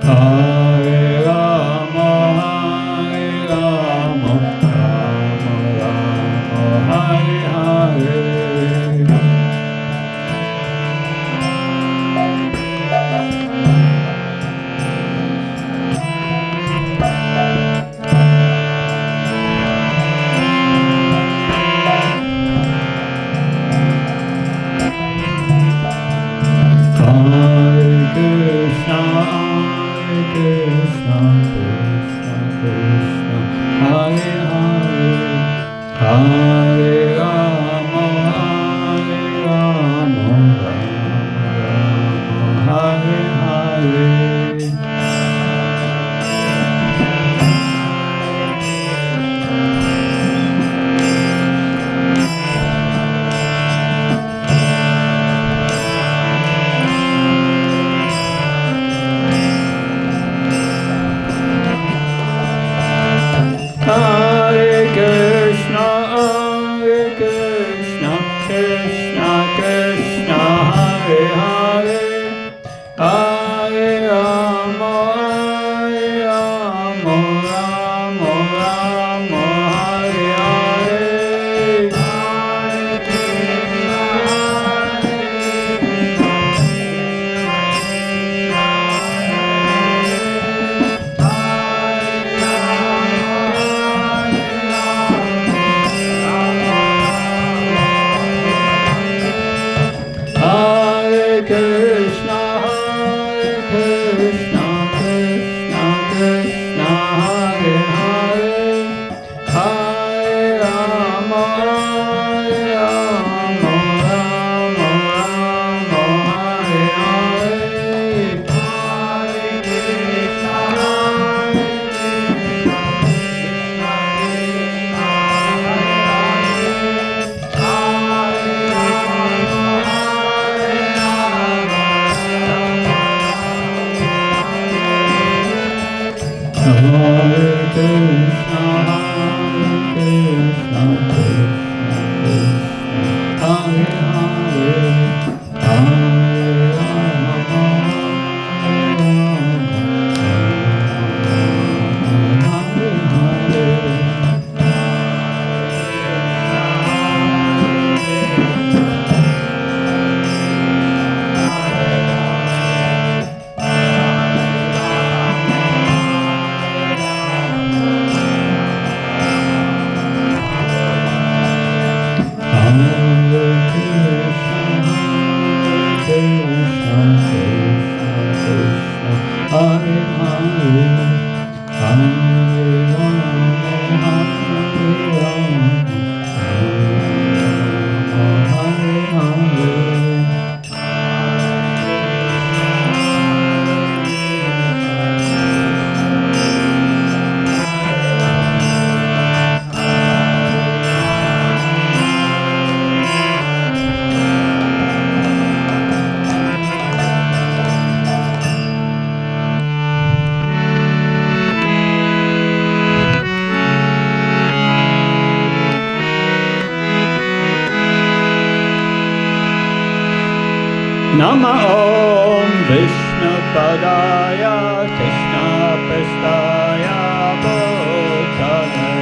Hare Rama, Hare Rama, Rama Rama, Hare Hare. Nama Om Vishnu Padaya Krishna Prestaya Bhutale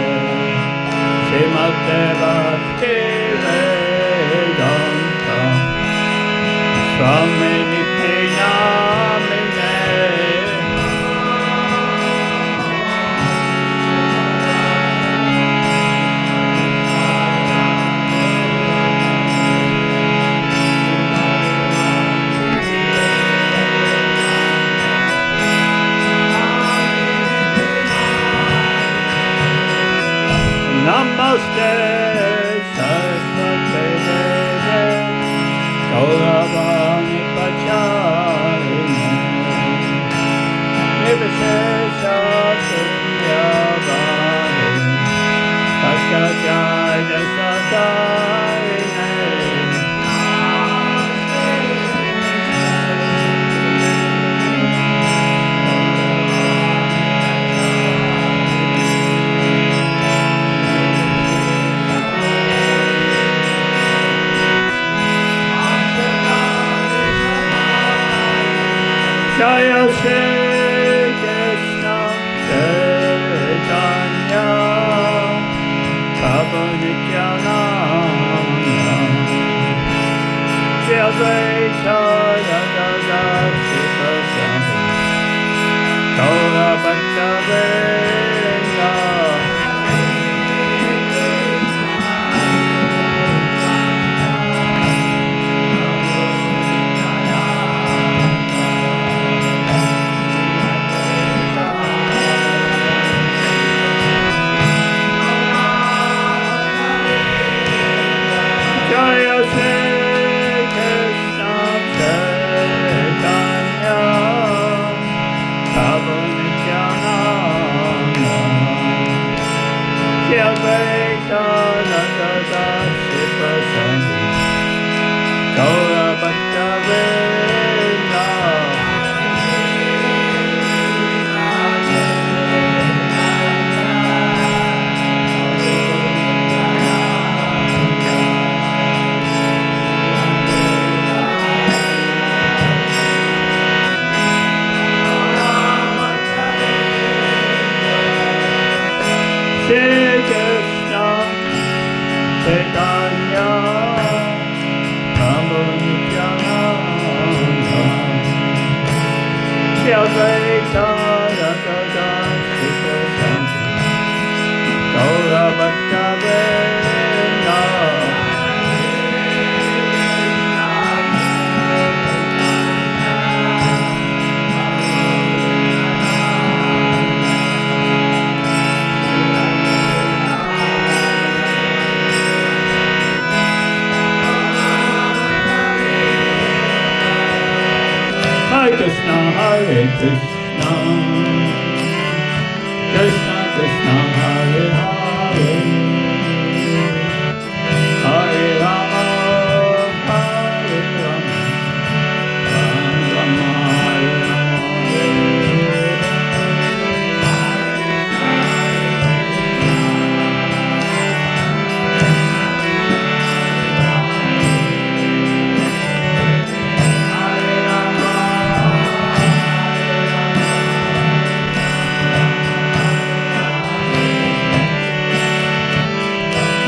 Srimate Bhakti Vedanta Swami Nityanamine Namaste Saraswate Deve Gauravani Pacharine Nivishesha Sunyavani Paskajaya Sadarine Jaya Shri Shri Krishna Chaitanya Prabhu Nityananda Shri Advaita Radha Sita Shanti Gaura Bhakta Vrinda Hare Krishna, Hare Krishna, Krishna Krishna, Hare Hare, Hare Rama, Hare Rama, Rama Rama,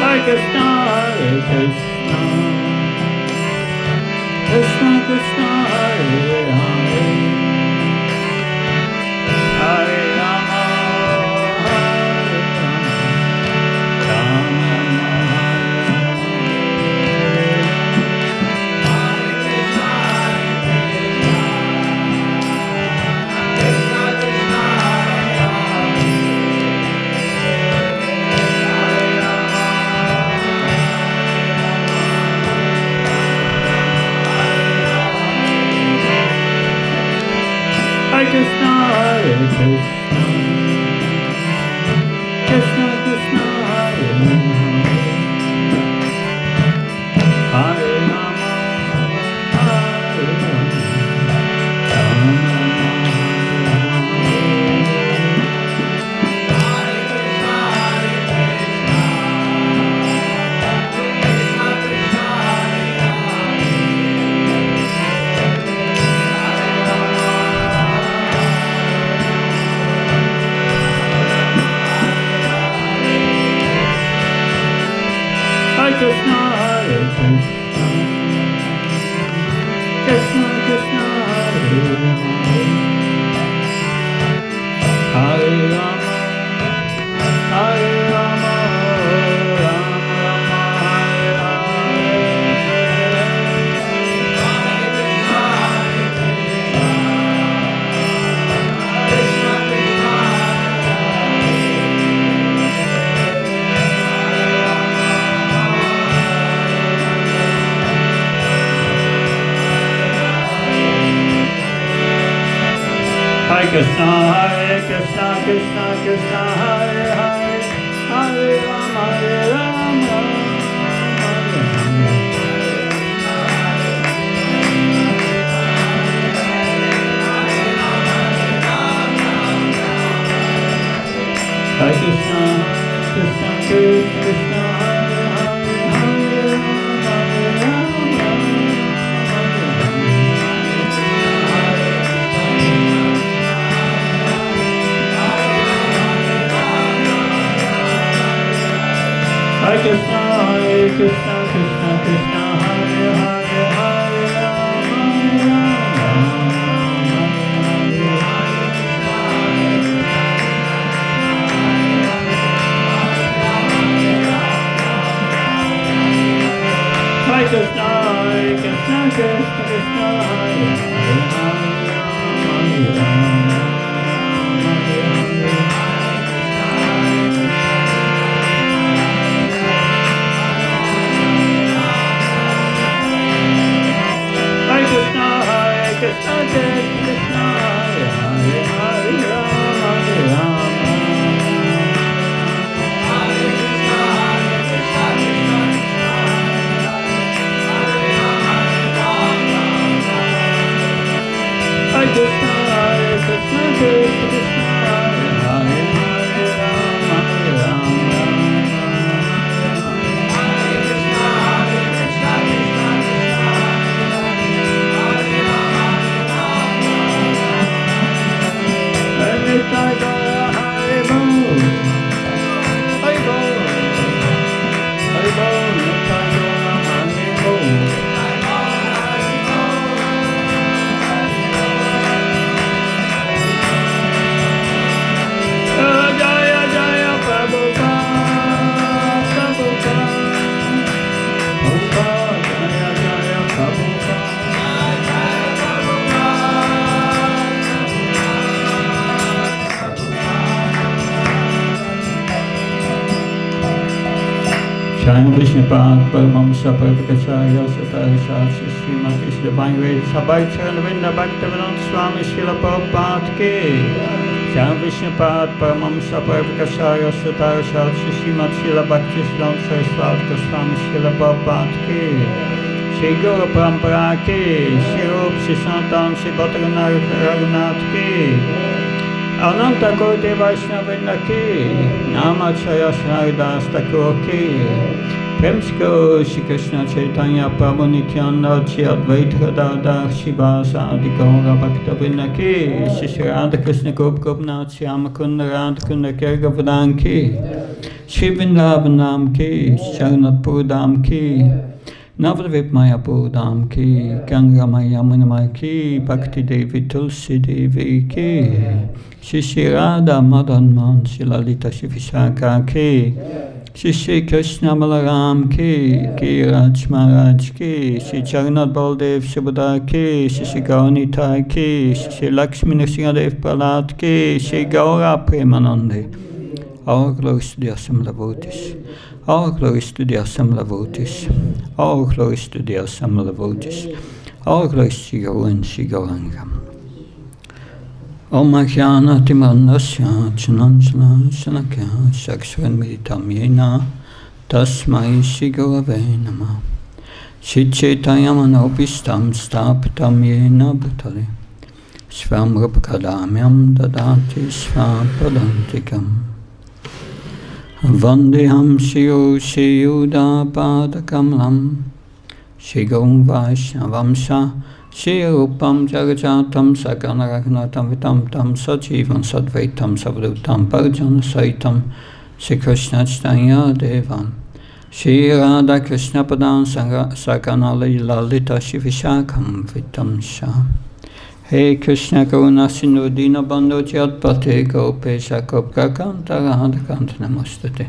Hare Krishna, Hare Krishna, Krishna Krishna, Hare Hare, Hare Rama, Hare Rama, Rama Hare Krishna, Hare Krishna, Krishna Krishna, Hare Hare, Hare Rama, Hare Rama, Rama Krishna, Hare Krishna, Krishna Krishna, Hare Hare, Hare Rama, Hare Rama, Rama Rama, Hare Hare Krishna, Hare Krishna, Krishna Krishna, Hare Hare, Hare Rama, Hare Rama, Hare Krishna, Krishna Krishna, Hare Hare, Hare Rama, Hare Rama, Hare Krishna, Hare Krishna, Krishna Krishna, Hare Hare, Hare Rama, Hare Krishna, Hare Krishna, Krishna Krishna, Hare Hare, Hare Rama, Krishna Krishna, Hare Hare, Hare Rama, Hare Rama, Hare Krishna, Krishna Krishna, Hare Krishna, Krishna Krishna, Hare Hare, Hare Rama, Hare Rama, Hare Krishna, Krishna Krishna, Hare Hare, Hare Rama, Shang Vishnupad Paramam Saparvakacharya Satarasat Srimati Shri Divine Grace Sabai Charanavinda Bhaktivedanta Swami Srila Prabhupada Ki Shang Vishnupad Paramam Saparvakacharya Satarasat Srimati Srila Bhakti Siddhanta Saraswati Swami Srila Prabhupada Ki Shri Guru Parampara Ki Shri Rup Shri Sanatan Shri Bhattacharya Raghunath Ki Ananta Koti Vaishnavrinda Ki Namacharya Shraddha Thakur Ki Premsko Shri Krishna Chaitanya Prabhu Nityananda Shri Advaita Gadadhar Shivasa Adi Gaura Bhaktavrinda Ki Shri Shraddha Krishna Gop Gopnath Shri Amakunda Radha Kunda Kergavadan Ki Shri Vrindavanam Ki Sharanat Purudam Ki Navadvip Mayapur Dham Ki Ganga Maya Munamai Ki Bhakti Devi Tulsi Devi Ki Shri Shri Radha Madan Man Shri Lalita Shri Vishaka Ki Shri Shri Krishna Balaram Ki Ki Raj Maharaj Ki Shri Jagannath Baldev Subhadra Ki Shri Shri Gauranitai Ki Shri Shri Lakshmi Nrsimhadev Prahlad Ki Shri Gaura Premanande. All glories to the awesome devotees. All glories to the awesome devotees. All glories to the awesome devotees. All glories to Gauranga Shri Gauranga. Om Ajnana Timandasya Chananjana Shanakya Saksvan Meditam Yena Tasmai Shri Gurave Namah Shri Chaitanya Manopistam Stapitam Yena Bhutale Svam Rupakadamyam Dadati Svam Padantikam Vandeham Shiyo Shiyuda Padakamlam Shigom Vaishnavamsa Shirupam Jagajatam Saganaragnatam Vitam Tam Sajivam Sadvaitam Savrutam Parjana Saitam Shri Krishna Chaitanya Devam Shri Radha Krishna Padan Saganali Lalita Shri Vishakam Vitam Shah Hey Krishna Karuna Sindhu Dina Bandhu Jyatpate Gopesha Gopka Kanta Radha Kanta Namastate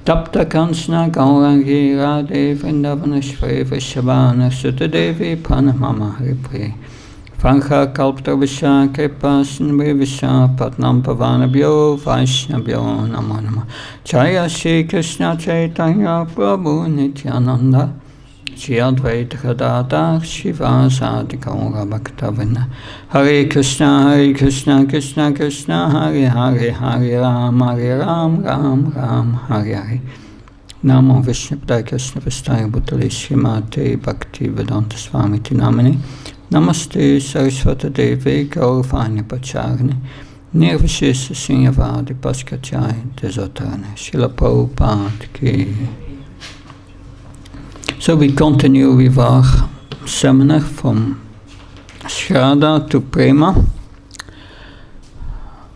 Tapta Kansna Gaurangi Radhe Vrindavaneshwari Vishabhana Sutta Devi Pranamama Haripri Vankha Kalpta Visha Kripa Sindhu Visha Patnam Pavanabhyo Vaishnabhyo Namo Namo Jaya Shri Krishna Chaitanya Prabhu Nityananda Shri Advaita Gadadhar Shivasadi Gaura Bhaktavrinda Hare Krishna Krishna Krishna Hare Hare Hare Ram Ram Hare Hare Namo Vishnupadaya Krishna Vistaya Bhutale Srimate Bhakti Vedanta Swami Tinamini Namaste Saraswata Devi Gauravani Pacharni Nirvishesha Srinyavadi Paskachai Desotarane Srila Prabhupada Ki. So we continue with our seminar from Shraddha to Prema.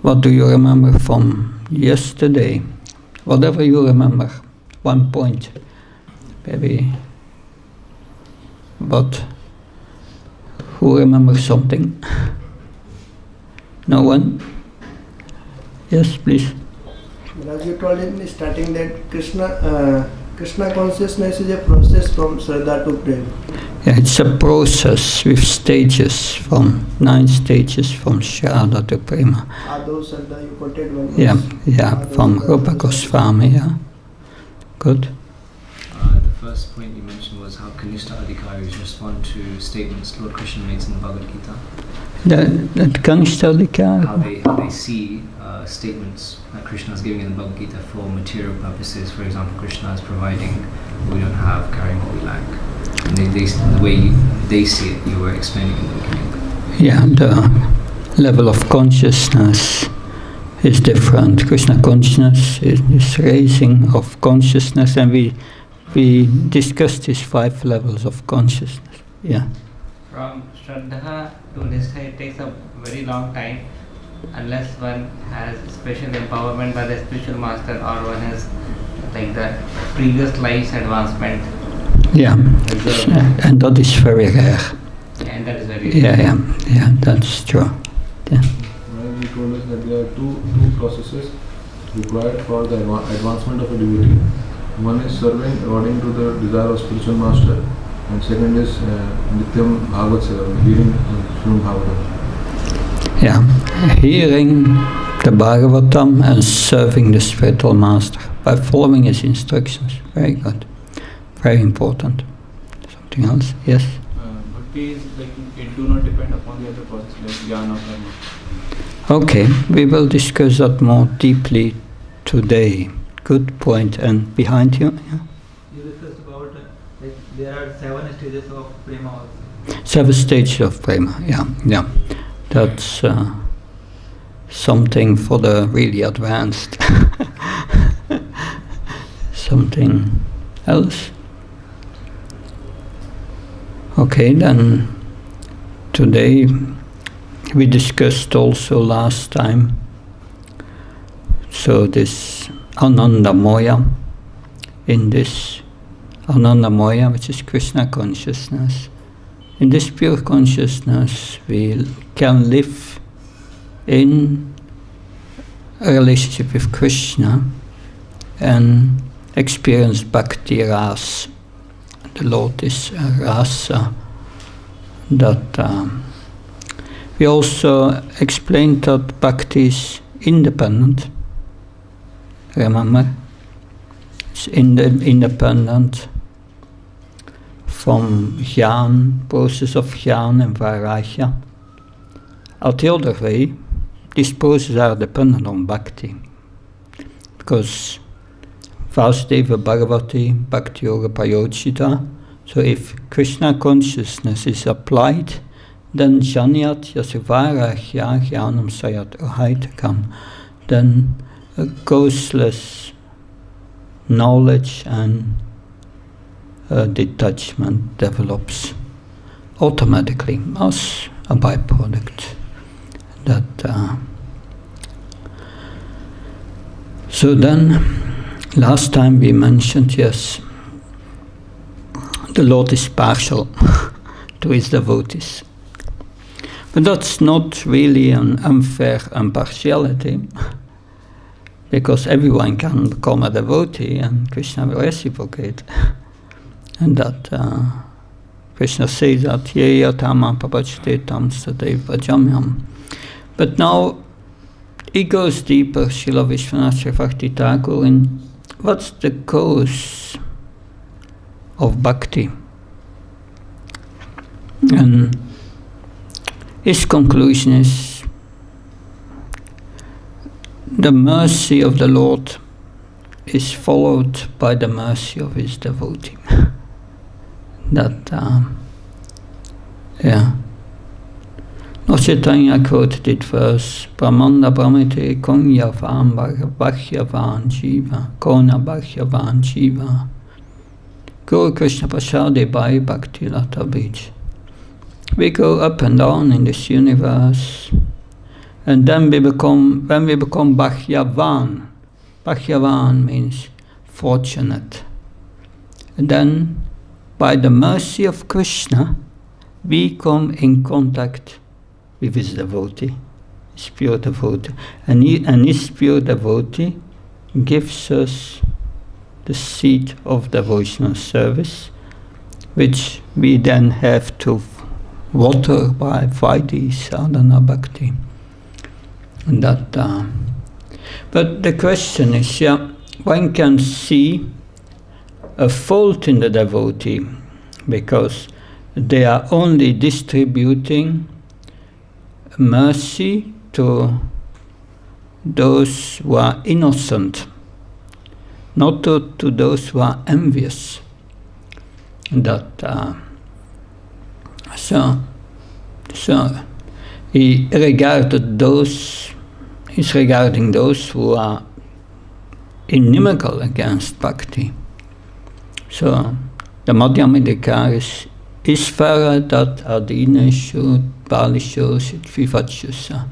What do you remember from yesterday? Whatever you remember, 1 point, maybe. But who remembers something? No one? Yes, please. As you told in the starting that Krishna consciousness is a process from Shraddha to Prema. Yeah, it's a process with stages, from 9 stages from Shraddha to Prema. Adho Shraddha, you quoted one. Yeah, from Rupa Goswami, yeah. Good. The first point you mentioned was how Kanishta Adhikaris respond to statements Lord Krishna makes in the Bhagavad Gita. That Kanishta Adhikari. How they see statements that Krishna is giving in the Bhagavad Gita for material purposes. For example, Krishna is providing what we don't have, carrying what we lack. And the way they see it, you were explaining in the beginning. Yeah, the level of consciousness is different. Krishna consciousness is raising of consciousness, and we discussed these 5 levels of consciousness. Yeah. From Shraddha to Nishtha, it takes a very long time, unless one has special empowerment by the spiritual master, or one has like the previous life's advancement. Yeah, and that is very rare. And that is very rare. Yeah, that's true. Yeah. You told us that there are two processes required for the advancement of a devotee. One is serving according to the desire of spiritual master, and second is Nityam Bhagavad Seva, hearing Srimad Bhagavatam. Yeah, hearing the Bhagavatam and serving the spiritual master by following his instructions. Very good. Very important. Something else? Yes? Bhakti is like it do not depend upon the other process like jnana or karma. Okay, we will discuss that more deeply today. Good point. And behind you? Yeah? You discussed about like there are 7 stages of Prema also. 7 stages of Prema, yeah. That's something for the really advanced. Something else? Okay, then today we discussed also last time, so this Anandamoya, in this Anandamoya, which is Krishna consciousness, in this pure consciousness we can live in a relationship with Krishna and experience bhakti rasa. The Lord is rasa. That we also explained that bhakti is independent. Remember? It's independent from jnana, process of jnana and vairagya. At the other way, these processes are dependent on bhakti. Because Vasudeva Bhagavati Bhakti Yoga Prayojita, so if Krishna consciousness is applied, then Jnanyat Yasivairagya Jnanam Sayat Ahaitakam, then a causeless knowledge and detachment develops automatically as a byproduct. So then, last time we mentioned, yes, the Lord is partial to his devotees. But that's not really an unfair impartiality, because everyone can become a devotee and Krishna will reciprocate. And that Krishna says that, Yeya tamam papachate tam sadev bhajamyam. But now he goes deeper, Srila Vishwanath Chakravarti Thakur, in what's the cause of bhakti? And his conclusion is the mercy of the Lord is followed by the mercy of his devotee. Lord Chaitanya quoted it verse, Brahmanda Brahmate Konyavan Bhagyavan Jiva, Kona Bhagyavan Jiva. Guru Krishna Prasade Bhai Bhakti Lata Beach. We go up and down in this universe, and then when we become Bhagyavan, Bhagyavan means fortunate. And then, by the mercy of Krishna, we come in contact with his devotee, his pure devotee. And his pure devotee gives us the seed of devotional service, which we then have to water by Vaidhi Sadhana Bhakti. And but the question is, one can see a fault in the devotee because they are only distributing mercy to those who are innocent, not to those who are envious. So he's regarding those who are inimical against bhakti. So the Madhyamidikar is fara dat adinashu balishu sitvivachusha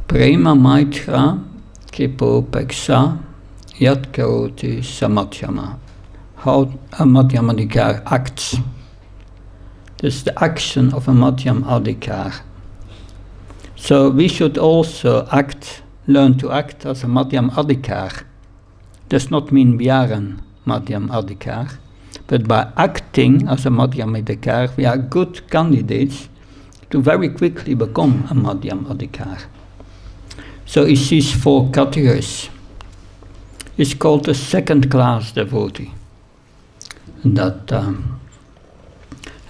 Prema maitra kipopeksa yat karoti samadhyama. How a Madhyamadikar acts. This is the action of a Madhyam Adhikar. So we should also learn to act as a Madhyam Adhikar. Does not mean we are an Madhyam Adhikar, but by acting as a Madhyam Adhikar, we are good candidates to very quickly become a Madhyam Adhikar. So he sees 4 categories. It's called a second-class devotee.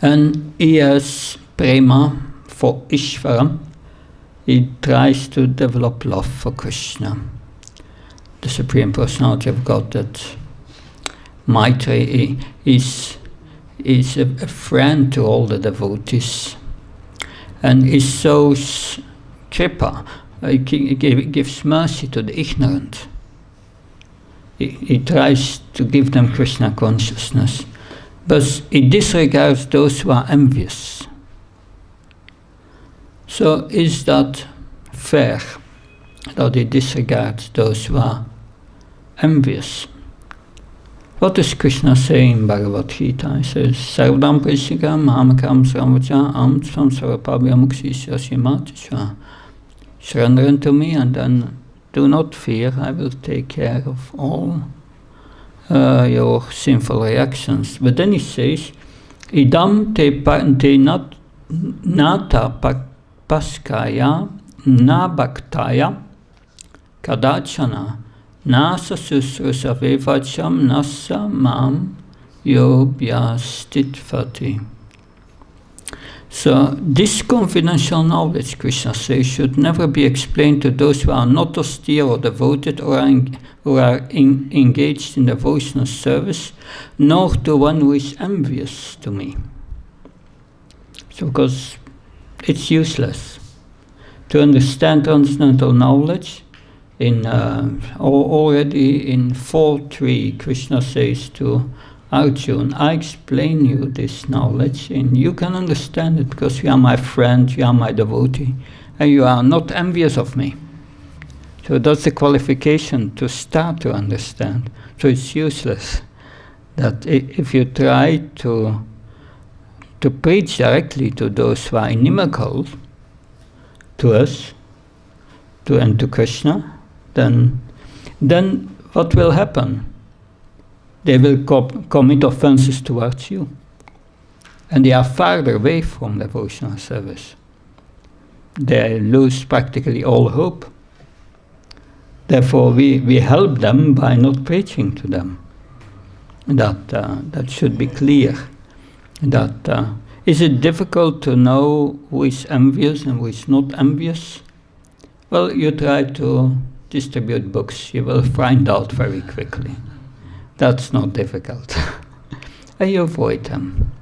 And he has Prema for Ishvara. He tries to develop love for Krishna, the Supreme Personality of God. That Maitri is a friend to all the devotees, and he shows kripa. He gives mercy to the ignorant. He tries to give them Krishna consciousness, but he disregards those who are envious. So is that fair, that he disregards those who are envious? What does Krishna say in Bhagavad Gita? He says, Sarvadam Prishikam Mahamakam Sramvacha Am Svam Sarvapabhyamukshisya Simatishva. Surrender unto me, and then do not fear, I will take care of all your sinful reactions. But then he says, Idam te nata paskaya na bhaktaya kadachana nasa susrusa vevacham nasa mam yobhyastitfati. So this confidential knowledge, Krishna says, should never be explained to those who are not austere or devoted or who are engaged in devotional service, nor to one who is envious to me. So because it's useless to understand transcendental knowledge. Already in 4.3, Krishna says to Arjuna, I explain you this knowledge and you can understand it because you are my friend, you are my devotee, and you are not envious of me. So that's the qualification to start to understand. So it's useless that if you try to preach directly to those who are inimical to us and to Krishna, then what will happen? They will commit offenses towards you. And they are farther away from devotional service. They lose practically all hope. Therefore, we help them by not preaching to them. That should be clear. Is it difficult to know who is envious and who is not envious? Well, you try to distribute books. You will find out very quickly. That's not difficult. And you avoid them.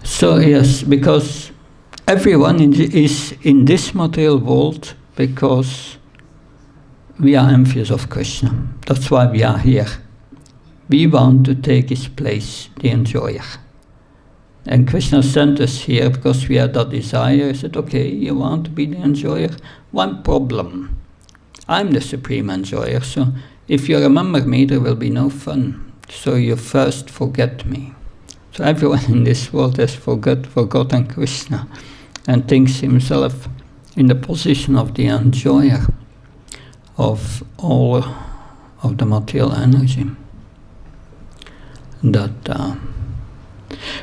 So yes, because everyone is in this material world because we are envious of Krishna. That's why we are here. We want to take his place, the enjoyer. And Krishna sent us here because we had that desire. He said, okay, you want to be the enjoyer? One problem. I'm the supreme enjoyer, so if you remember me, there will be no fun. So you first forget me. So everyone in this world has forgotten Krishna and thinks himself in the position of the enjoyer of all of the material energy.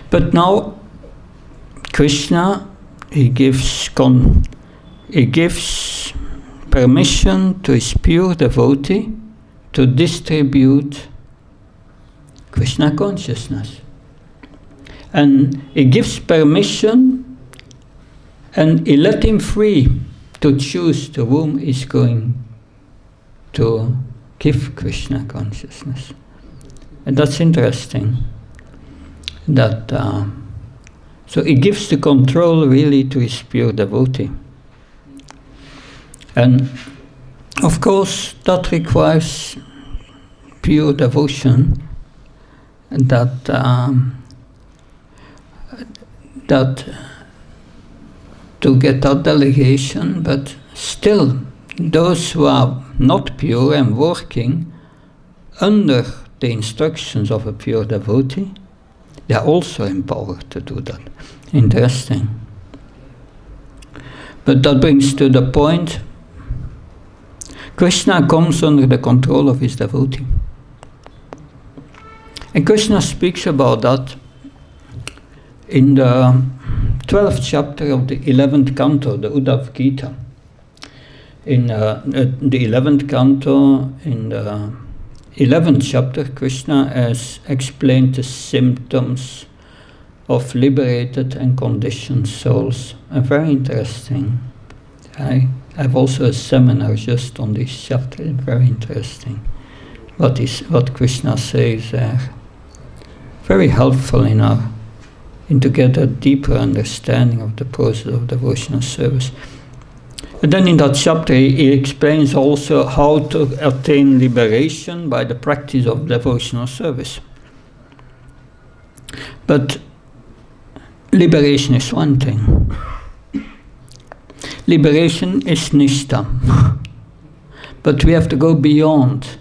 But now Krishna, he gives permission to his pure devotee to distribute Krishna consciousness. And he gives permission and he let him free to choose to whom he's going to give Krishna consciousness. And that's interesting. So he gives the control really to his pure devotee. And of course that requires pure devotion, that to get that delegation, but still those who are not pure and working under the instructions of a pure devotee, they are also empowered to do that. Interesting. But that brings to the point, Krishna comes under the control of his devotee. And Krishna speaks about that in the 12th chapter of the 11th canto, the Uddhav Gita. In the 11th canto, in 11th chapter, Krishna has explained the symptoms of liberated and conditioned souls. Very interesting. I have also a seminar just on this chapter. Very interesting. What Krishna says there. Very helpful in to get a deeper understanding of the process of devotional service. And then in that chapter he explains also how to attain liberation by the practice of devotional service. But liberation is one thing. Liberation is nishtha. But we have to go beyond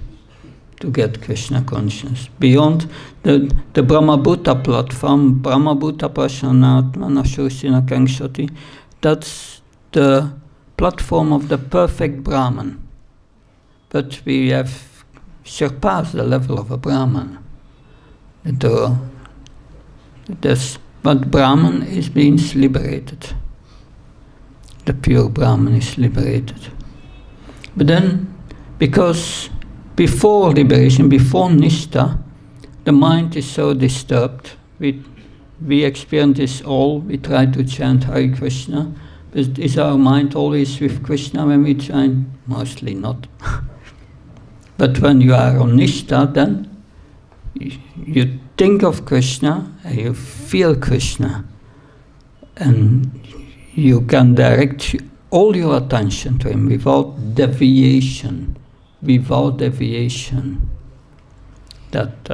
to get Krishna consciousness. Beyond the Brahmabhuta platform, Brahmabhuta Prashanatma Nashosina Kangshati, that's the platform of the perfect Brahman. But we have surpassed the level of a Brahman. But Brahman means liberated. The pure Brahman is liberated. But then, because before liberation, before nishtha, the mind is so disturbed. We experience this all. We try to chant Hare Krishna. But is our mind always with Krishna when we chant? Mostly not. But when you are on nishtha, then you think of Krishna and you feel Krishna. And you can direct all your attention to him without deviation. That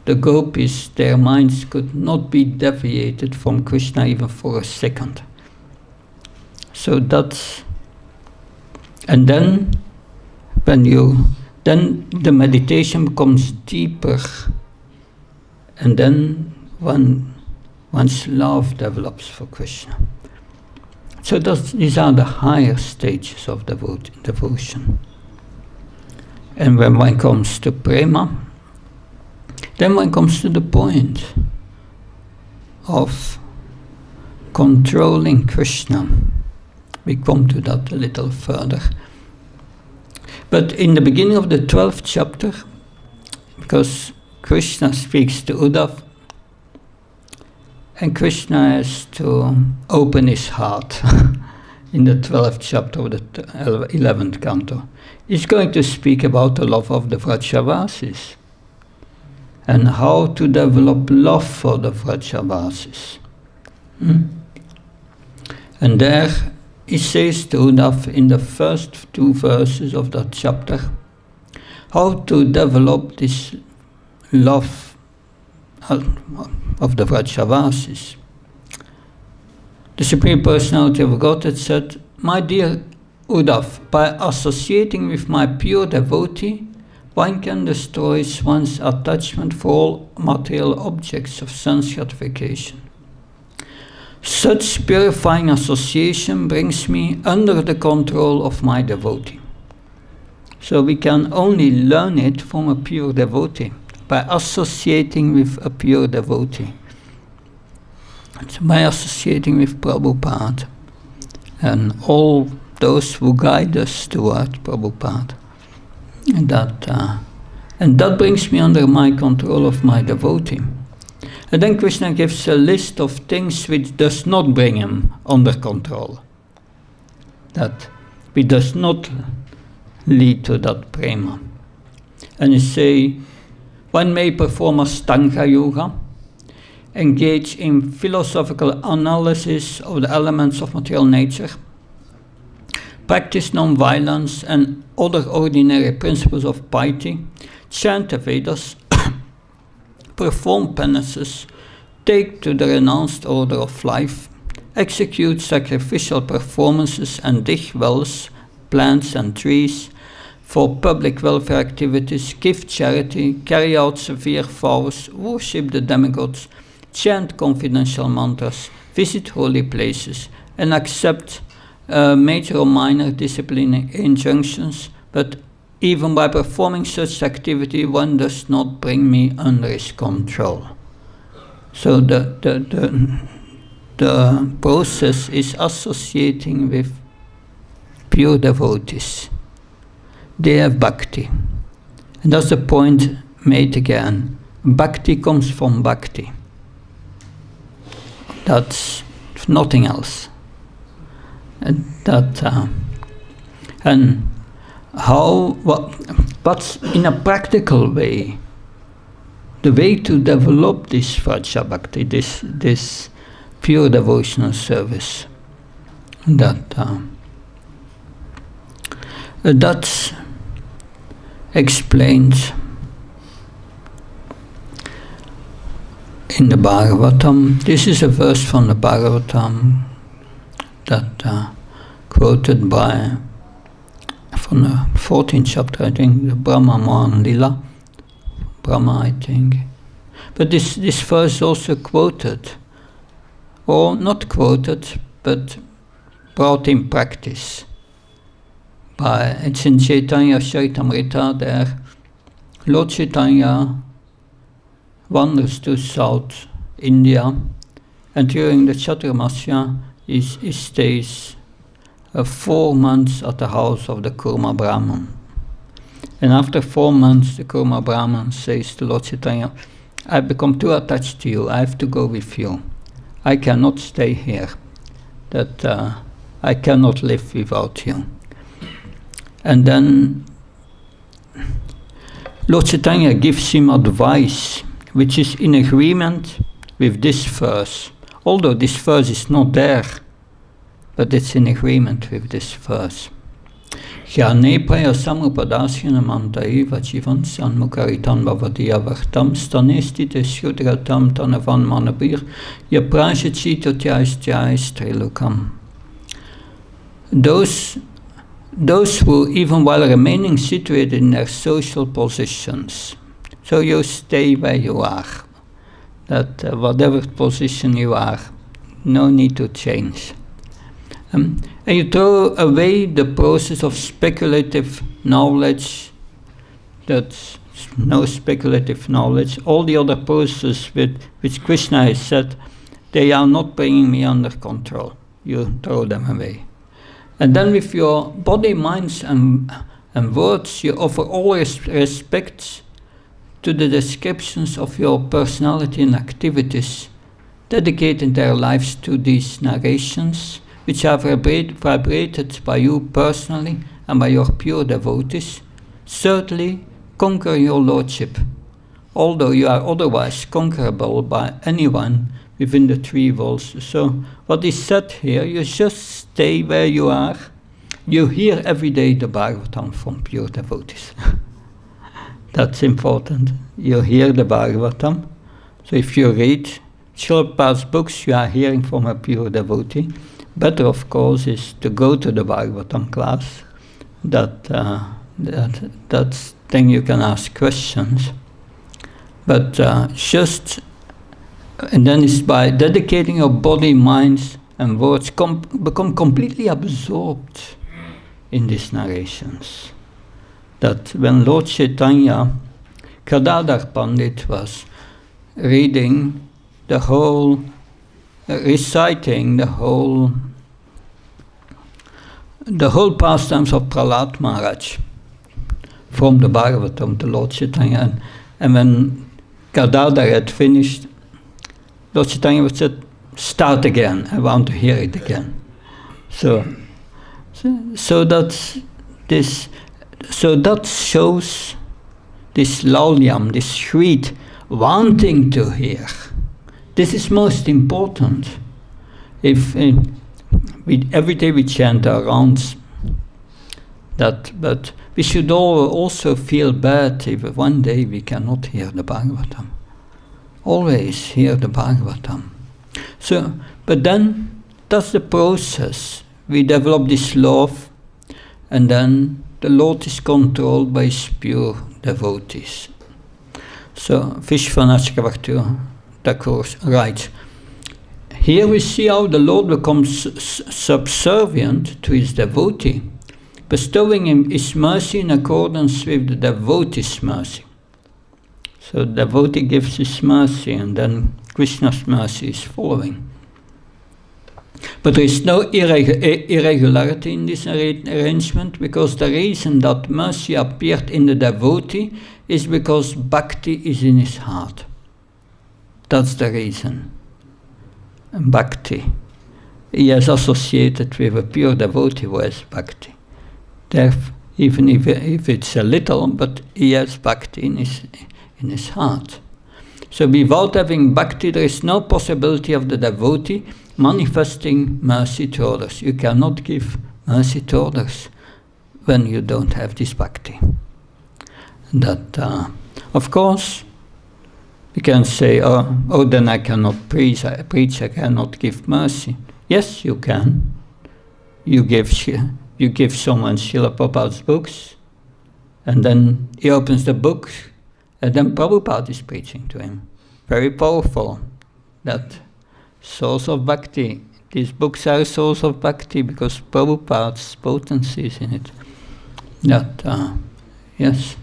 the gopis, their minds could not be deviated from Krishna even for a second. So that's, and then then the meditation becomes deeper, and then one's love develops for Krishna. So these are the higher stages of devotion. And when one comes to Prema, then one comes to the point of controlling Krishna. We come to that a little further. But in the beginning of the 12th chapter, because Krishna speaks to Uddhava, and Krishna has to open his heart in the 12th chapter of the 11th canto. He's going to speak about the love of the Vrajavasis and how to develop love for the Vrajavasis. And there he says to Uddhava in the first 2 verses of that chapter how to develop this love of the Vrajavasis. The Supreme Personality of Godhead said, "My dear Uddhava, by associating with my pure devotee, one can destroy one's attachment for all material objects of sense gratification. Such purifying association brings me under the control of my devotee." So we can only learn it from a pure devotee, by associating with a pure devotee. It's by associating with Prabhupada and all those who guide us toward Prabhupada. And that brings me under my control of my devotee. And then Krishna gives a list of things which does not bring him under control. That which does not lead to that prema. And he say, one may perform Ashtanga Yoga, engage in philosophical analysis of the elements of material nature, practice non-violence and other ordinary principles of piety, chant the Vedas, perform penances, take to the renounced order of life, execute sacrificial performances and dig wells, plants and trees for public welfare activities, give charity, carry out severe vows, worship the demigods, chant confidential mantras, visit holy places, and accept major or minor disciplinary injunctions, but even by performing such activity, one does not bring me under his control. So the process is associating with pure devotees. They have bhakti, And that's the point made again. Bhakti comes from bhakti. That's nothing else. And that, and how, what's in a practical way, the way to develop this Vraja Bhakti, this pure devotional service, that's explained in the Bhagavatam. This is a verse from the Bhagavatam that quoted by, from the 14th chapter, I think, the Brahma Mohan Lila, Brahma, I think. But this verse is also quoted, or not quoted, but brought in practice. It's in Chaitanya Charitamrita there. Lord Chaitanya wanders to South India, and during the Chaturmasya he stays 4 months at the house of the Kurma Brahman. And after 4 months the Kurma Brahman says to Lord Chaitanya, I've become too attached to you, I have to go with you. I cannot stay here, that I cannot live without you. And then Lord Chaitanya gives him advice which is in agreement with this verse, although this verse is not there, but it's in agreement with this verse. Jnane praya samupadasya mantai vachivan sanmukaritan bhavadiya vartam stanestite shudratam tanavan manabir yaprajachito tyaisthyais trilokam. Those who, even while remaining situated in their social positions, so you stay where you are, that whatever position you are, no need to change. And you throw away the process of speculative knowledge, that's no speculative knowledge, all the other processes which Krishna has said, they are not bringing me under control. You throw them away. And then with your body, minds and words, you offer all respect to the descriptions of your personality and activities, dedicating their lives to these narrations, which are vibrated by you personally and by your pure devotees. Certainly conquer your lordship, although you are otherwise conquerable by anyone within the 3 walls. So what is said here, you just stay where you are. You hear every day the Bhagavatam from pure devotees. That's important. You hear the Bhagavatam. So if you read Srila Prabhupada's books, you are hearing from a pure devotee. Better, of course, is to go to the Bhagavatam class. That's then you can ask questions. But just, and then it's by dedicating your body, minds, and words, become completely absorbed in these narrations. That when Lord Chaitanya, Kadadhar Pandit was reading the whole, reciting the whole pastimes of Prahlad Maharaj from the Bhagavatam to Lord Chaitanya, and when Kadadhar had finished, Lord Chaitanya said, start again, I want to hear it again. So that shows this laulyam, this sweet wanting to hear. This is most important. If every day we chant our rounds, but we should also feel bad if one day we cannot hear the Bhagavatam. Always hear the Bhagavatam. So, but then that's the process. We develop this love, and then the Lord is controlled by his pure devotees. So Vishwanath Chakravarti Thakur writes, here we see how the Lord becomes subservient to his devotee, bestowing him his mercy in accordance with the devotee's mercy. So the devotee gives his mercy, and then Krishna's mercy is following. But there is no irregularity in this arrangement, because the reason that mercy appeared in the devotee is because bhakti is in his heart. That's the reason. Bhakti. He is associated with a pure devotee who has bhakti. Therefore, even if it's a little, but he has bhakti in his heart. So without having bhakti, there is no possibility of the devotee manifesting mercy to others. You cannot give mercy to others when you don't have this bhakti. That, of course, you can say, oh, then I cannot preach, I cannot give mercy. Yes, you can. You give someone Srila Prabhupada's books, and then he opens the book, and then Prabhupada is preaching to him. Very powerful. That source of bhakti. These books are a source of bhakti because Prabhupada's potency is in it. That, yes.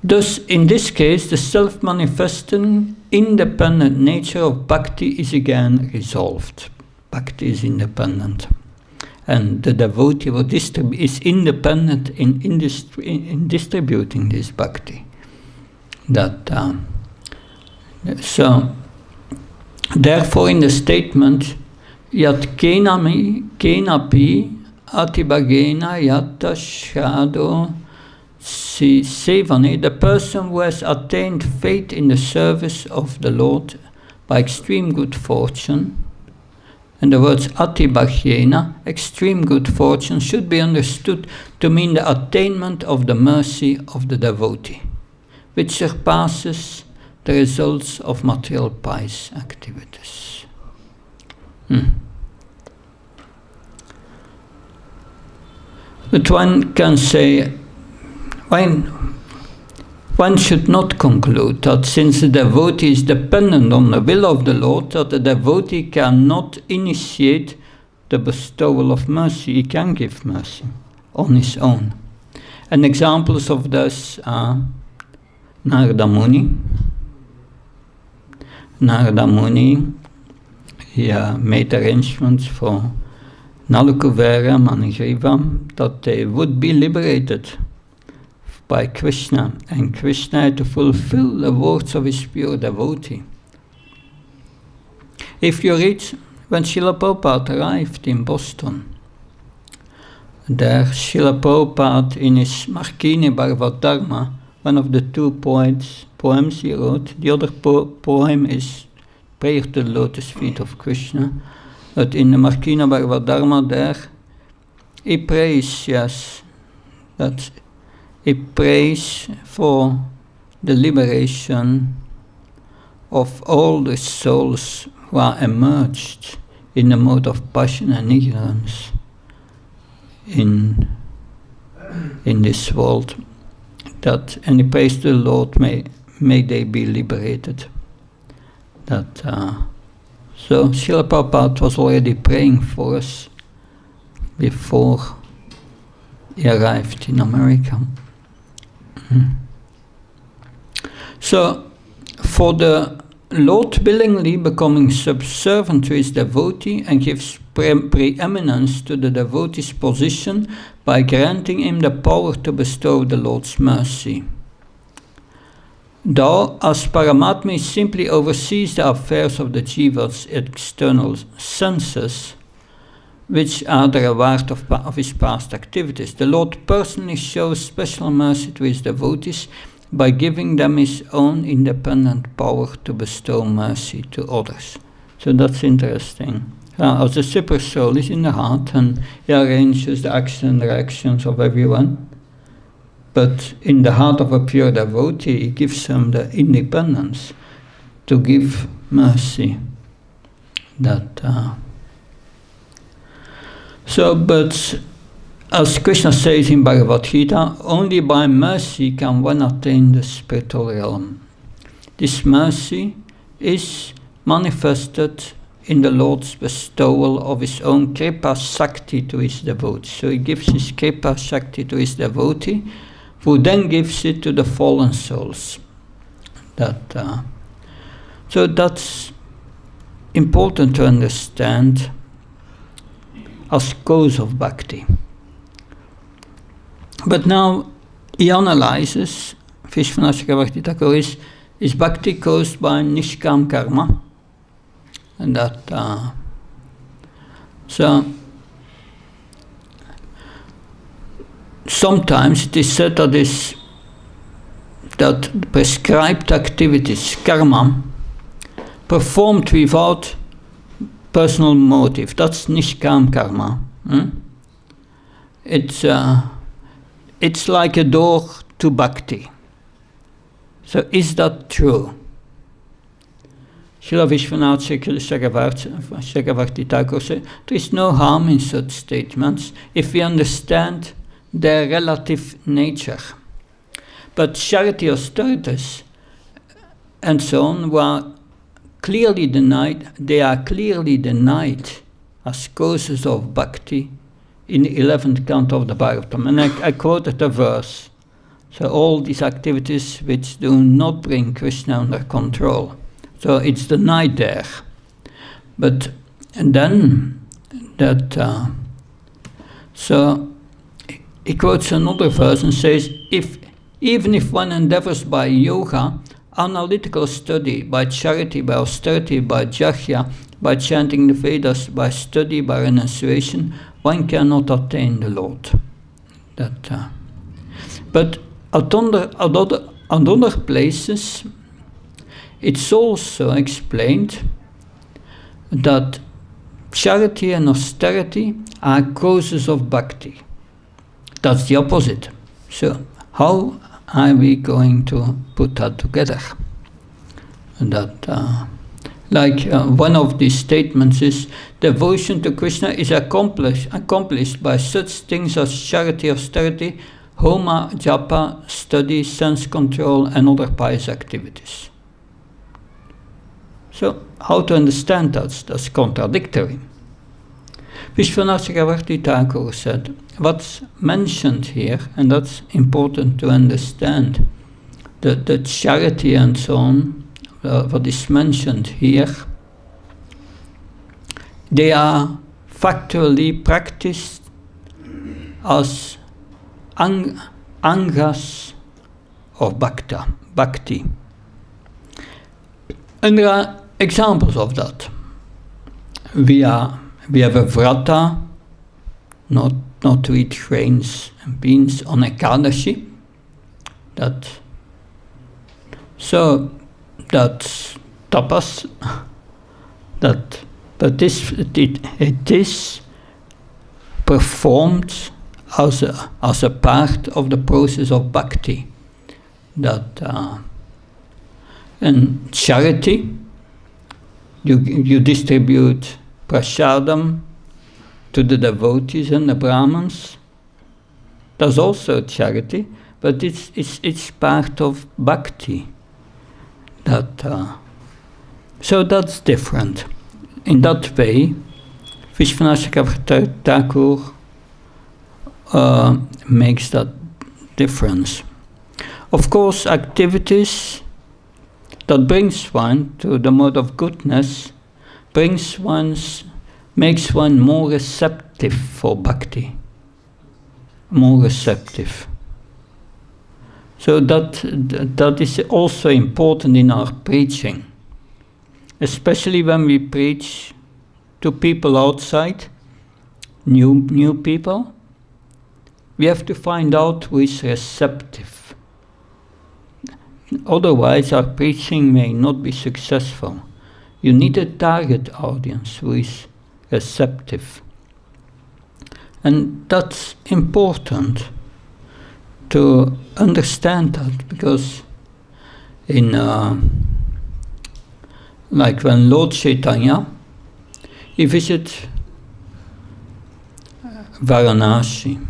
Thus, in this case, the self-manifesting, independent nature of bhakti is again resolved. Bhakti is independent. And the devotee is independent in distributing this bhakti. That, so, therefore, in the statement, yat kenapi atibhagena yatta shado sevane, the person who has attained faith in the service of the Lord by extreme good fortune, and the words atibhagena, extreme good fortune, should be understood to mean the attainment of the mercy of the devotee, which surpasses the results of material pious activities. But one can say, one should not conclude that since the devotee is dependent on the will of the Lord, that the devotee cannot initiate the bestowal of mercy. He can give mercy on his own. And examples of this are Narada Muni. Narada Muni, he made arrangements for Nalakuvera, Manigriva, that they would be liberated by Krishna, and Krishna had to fulfill the words of his pure devotee. If you read, when Srila Prabhupada arrived in Boston, there Srila Prabhupada in his Markini Bhagavad Dharma, one of the two poems he wrote, the other poem is Prayer to the Lotus Feet of Krishna, but in the Markina Bhagavad Dharma there, he prays, that he prays for the liberation of all the souls who are emerged in the mode of passion and ignorance in this world. And he prays to the Lord, may they be liberated. That so Srila Prabhupada was already praying for us before he arrived in America. So, for the Lord willingly becoming subservient to his devotee and gives preeminence to the devotee's position by granting him the power to bestow the Lord's mercy. Though, as Paramatma simply oversees the affairs of the jiva's external senses, which are the reward of his past activities, the Lord personally shows special mercy to his devotees by giving them his own independent power to bestow mercy to others. So that's interesting. As the super soul is in the heart and he arranges the actions and reactions of everyone, but in the heart of a pure devotee, he gives them the independence to give mercy. But as Krishna says in Bhagavad Gita, only by mercy can one attain the spiritual realm. This mercy is manifested in the Lord's bestowal of his own Kripa Shakti to his devotee. So he gives his Kripa Shakti to his devotee, who then gives it to the fallen souls. So that's important to understand as cause of bhakti. But now he analyzes, Vishwanath Chakravarti Thakur, is bhakti caused by nishkam karma? And that, so sometimes it is said that prescribed activities, karma, performed without personal motive, that's nishkam karma. It's like a door to bhakti. So is that true? Srila Vishwanath Chakravarti Thakur said, there is no harm in such statements if we understand their relative nature. But charity, austerities, and so on were clearly denied. They are clearly denied as causes of bhakti in the 11th canto of the Bhagavatam. And I quoted a verse. So all these activities which do not bring Krishna under control. So it's denied there. But and then that so he quotes another verse and says, even if one endeavors by yoga, analytical study, by charity, by austerity, by jhaya, by chanting the Vedas, by study, by renunciation, one cannot attain the Lord. That, but at other places, it's also explained that charity and austerity are causes of bhakti. That's the opposite. So how are we going to put that together? That, one of these statements is, devotion to Krishna is accomplished by such things as charity, austerity, homa, japa, study, sense control, and other pious activities. So, how to understand that? That's contradictory. Vishwanath Chakravarti Thakur said, what's mentioned here, and that's important to understand, the charity and so on, what is mentioned here, they are factually practiced as angas of bhakti. And there are examples of that. We have a vrata, not to eat grains and beans on Ekadashi. That's tapas. But it is performed as a part of the process of bhakti. And charity, you distribute prasadam to the devotees and the Brahmins. That's also charity, but it's part of bhakti. So that's different. In that way, Vishwanath Chakravarti Thakur makes that difference. Of course, activities that brings one to the mode of goodness makes one more receptive for bhakti, more receptive. So that is also important in our preaching, especially when we preach to people outside, new people. We have to find out who is receptive. Otherwise, our preaching may not be successful. You need a target audience who is receptive. And that's important to understand that, because like when Lord Chaitanya, he visited Varanasi,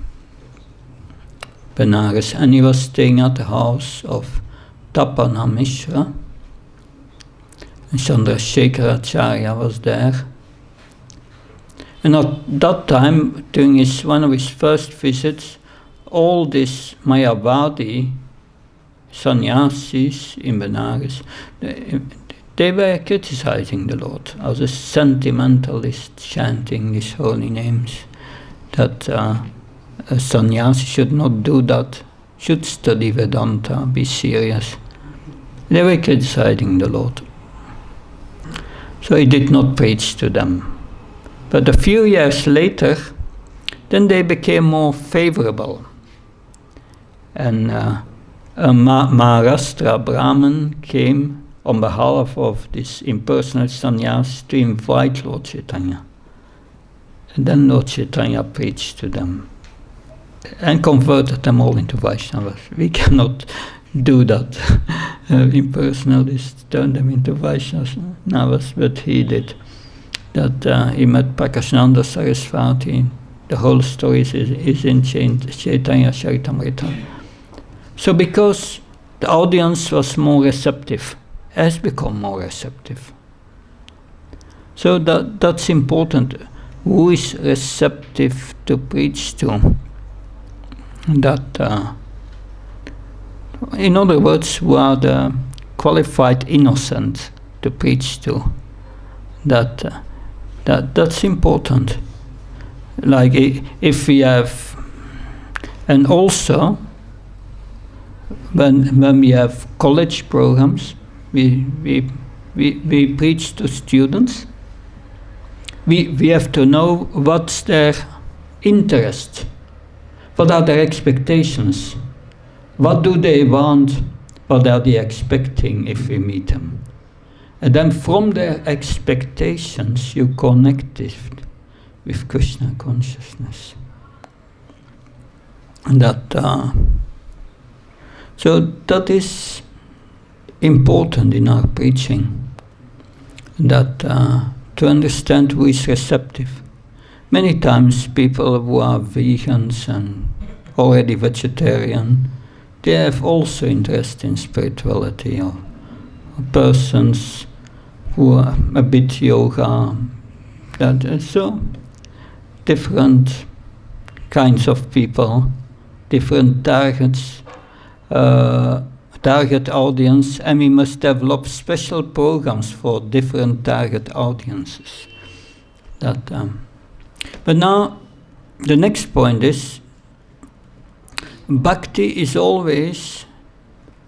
Benares, and he was staying at the house of Tapana Mishra, and Chandrasekharacharya was there. And at that time, during one of his first visits, all these Mayavadi sannyasis in Benares, they were criticizing the Lord as a sentimentalist chanting these holy names, that a sannyasi should not do that, should study Vedanta, be serious. They were criticizing the Lord. So he did not preach to them. But a few years later, then they became more favorable. And a Maharashtra Brahmin came on behalf of this impersonal sannyas to invite Lord Chaitanya. And then Lord Chaitanya preached to them and converted them all into Vaishnavas. We cannot do that. Impersonalists turn them into Vaishnavas, but he did. That he met Prakashananda Saraswati. The whole story is in Chaitanya Charitamrita. So because the audience was more receptive, has become more receptive. So that's important. Who is receptive to preach to? That, in other words, who are the qualified innocent to preach to? That's important. Like if we have, and also when we have college programs, we preach to students. We have to know what's their interest, what are their expectations, what do they want, what are they expecting if we meet them. And then from their expectations you connect it with Krishna consciousness. And so that is important in our preaching, that to understand who is receptive. Many times people who are vegans and already vegetarian, they have also interest in spirituality, or persons who are a bit yoga. So different kinds of people, different targets, target audience, and we must develop special programs for different target audiences. But now the next point is, bhakti is always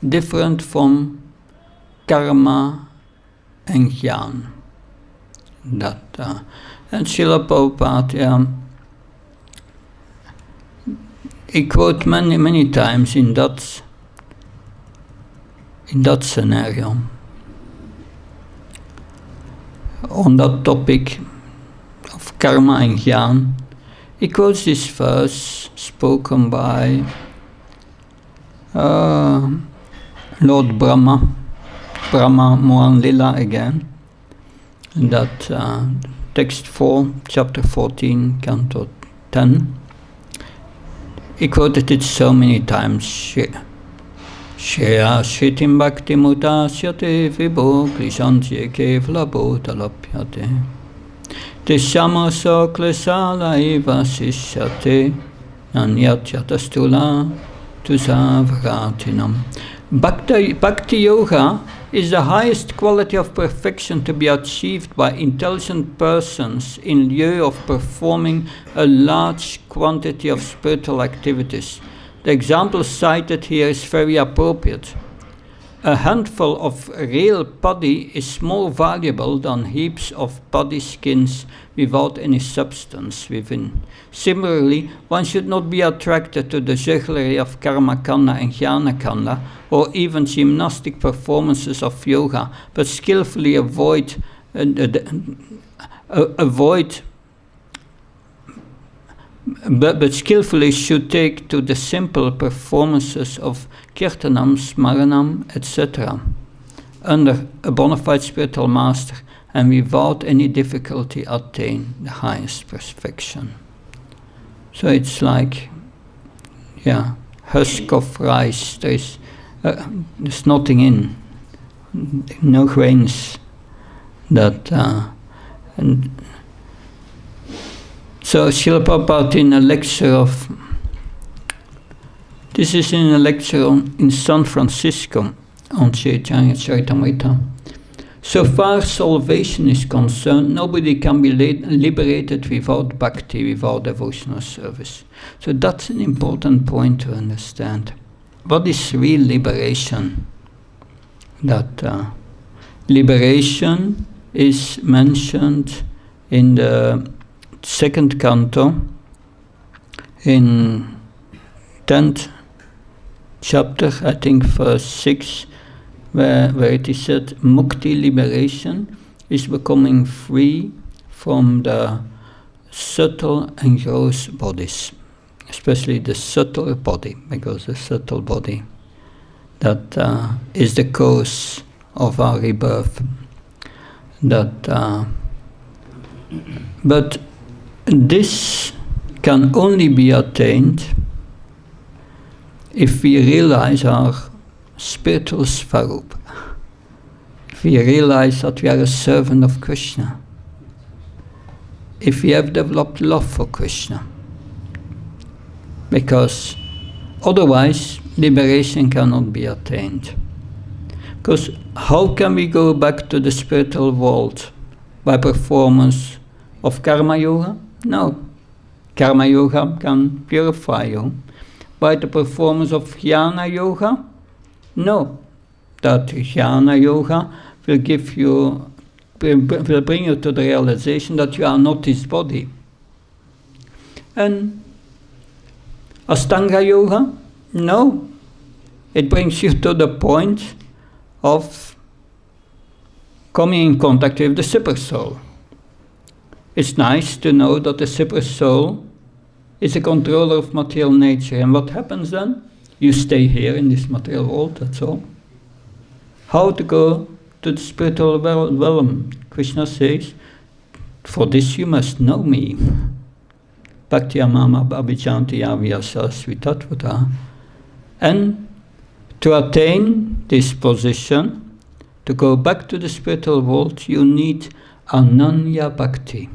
different from karma and jnana. And Srila Prabhupada, he quotes many times in that scenario on that topic of karma and jnana. He quotes this verse spoken by Lord Brahma Mohan Lila again, that text 4, chapter 14, canto 10. He quoted it so many times. Shreya Shritim Bhakti Mutasyate Vibho Klishantye Kevla Bhotalapyate Tishama Soklesala Eva Sishyate Nanyatyatastula Tusavratinam. Bhakti Yoga is the highest quality of perfection to be achieved by intelligent persons in lieu of performing a large quantity of spiritual activities. The example cited here is very appropriate. A handful of real paddy is more valuable than heaps of paddy skins without any substance within. Similarly, one should not be attracted to the jugglery of karma kanda and jnana kanda, or even gymnastic performances of yoga, but skillfully avoid but skillfully should take to the simple performances of kirtanam, smaranam, etc. under a bona fide spiritual master, and without any difficulty attain the highest perfection. So it's like, husk of rice, there's nothing in, no grains, and so Srila Prabhupada in a lecture in San Francisco on Chaitanya Charitamrita, So far salvation is concerned, nobody can be liberated without bhakti, without devotional service. So that's an important point to understand. What is real liberation? That liberation is mentioned in the second canto, in 10th chapter, I think verse 6, where it is said, mukti, liberation, is becoming free from the subtle and gross bodies, especially the subtle body, because the subtle body that is the cause of our rebirth. But this can only be attained if we realize our spiritual svarup. If we realize that we are a servant of Krishna. If we have developed love for Krishna. Because otherwise liberation cannot be attained. Because how can we go back to the spiritual world? By performance of karma yoga? No. Karma yoga can purify you. By the performance of jnana yoga? No. That jnana yoga will bring you to the realization that you are not this body. And Ashtanga yoga? No. It brings you to the point of coming in contact with the super soul. It's nice to know that the super soul is a controller of material nature. And what happens then? You stay here in this material world, that's all. How to go to the spiritual realm? Krishna says, for this you must know me. Bhakti amama abhijanti avyasa svitatvata. And to attain this position, to go back to the spiritual world, you need ananya bhakti,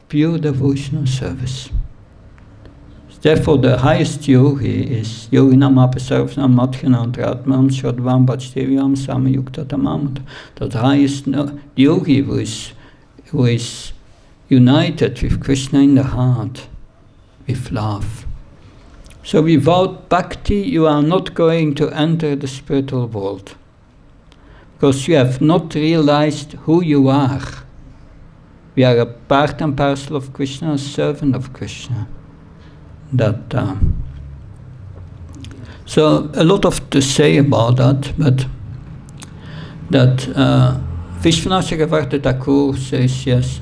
pure devotional service. Therefore, the highest yogi is yoginam apasarvnam madhyanantratmam shradvam bhajdevyam samayukta tamam. The highest yogi who is united with Krishna in the heart, with love. So without bhakti, you are not going to enter the spiritual world. Because you have not realized who you are. We are a part and parcel of Krishna, a servant of Krishna. So a lot of to say about that, but that Vishwanath Chakravarti Thakur says yes.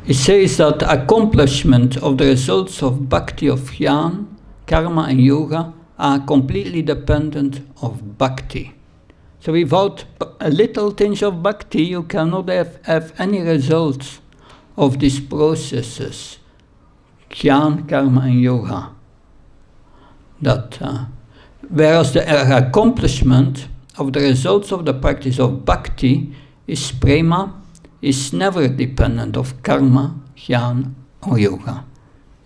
He says that accomplishment of the results of bhakti, of jnana, karma and yoga are completely dependent of bhakti. So without a little tinge of bhakti, you cannot have any results of these processes, jnana, karma and yoga. Whereas the accomplishment of the results of the practice of bhakti is prema, is never dependent of karma, jnana or yoga.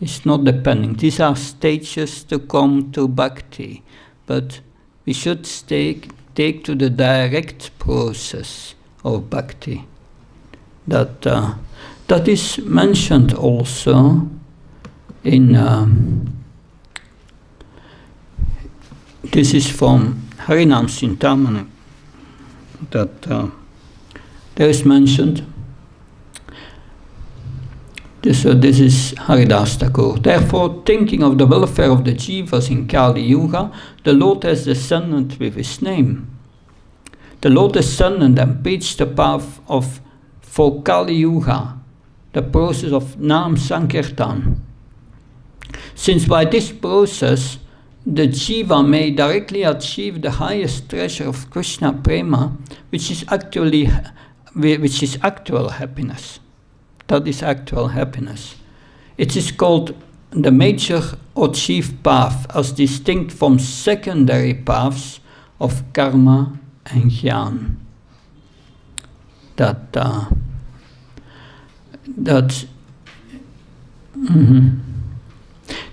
It's not depending. These are stages to come to bhakti, but we should take to the direct process of bhakti. That is mentioned also in, this is from Harinam Sintamani, that there is mentioned, this is Haridas Thakur. Therefore, thinking of the welfare of the jivas in Kali Yuga, the Lord has descended with his name. The Lord descended and preached the path for Kali Yuga, the process of Nam Sankirtan. Since by this process, the jiva may directly achieve the highest treasure of Krishna Prema, which is actual happiness. That is actual happiness. It is called the major or chief path, as distinct from secondary paths of karma and jnana.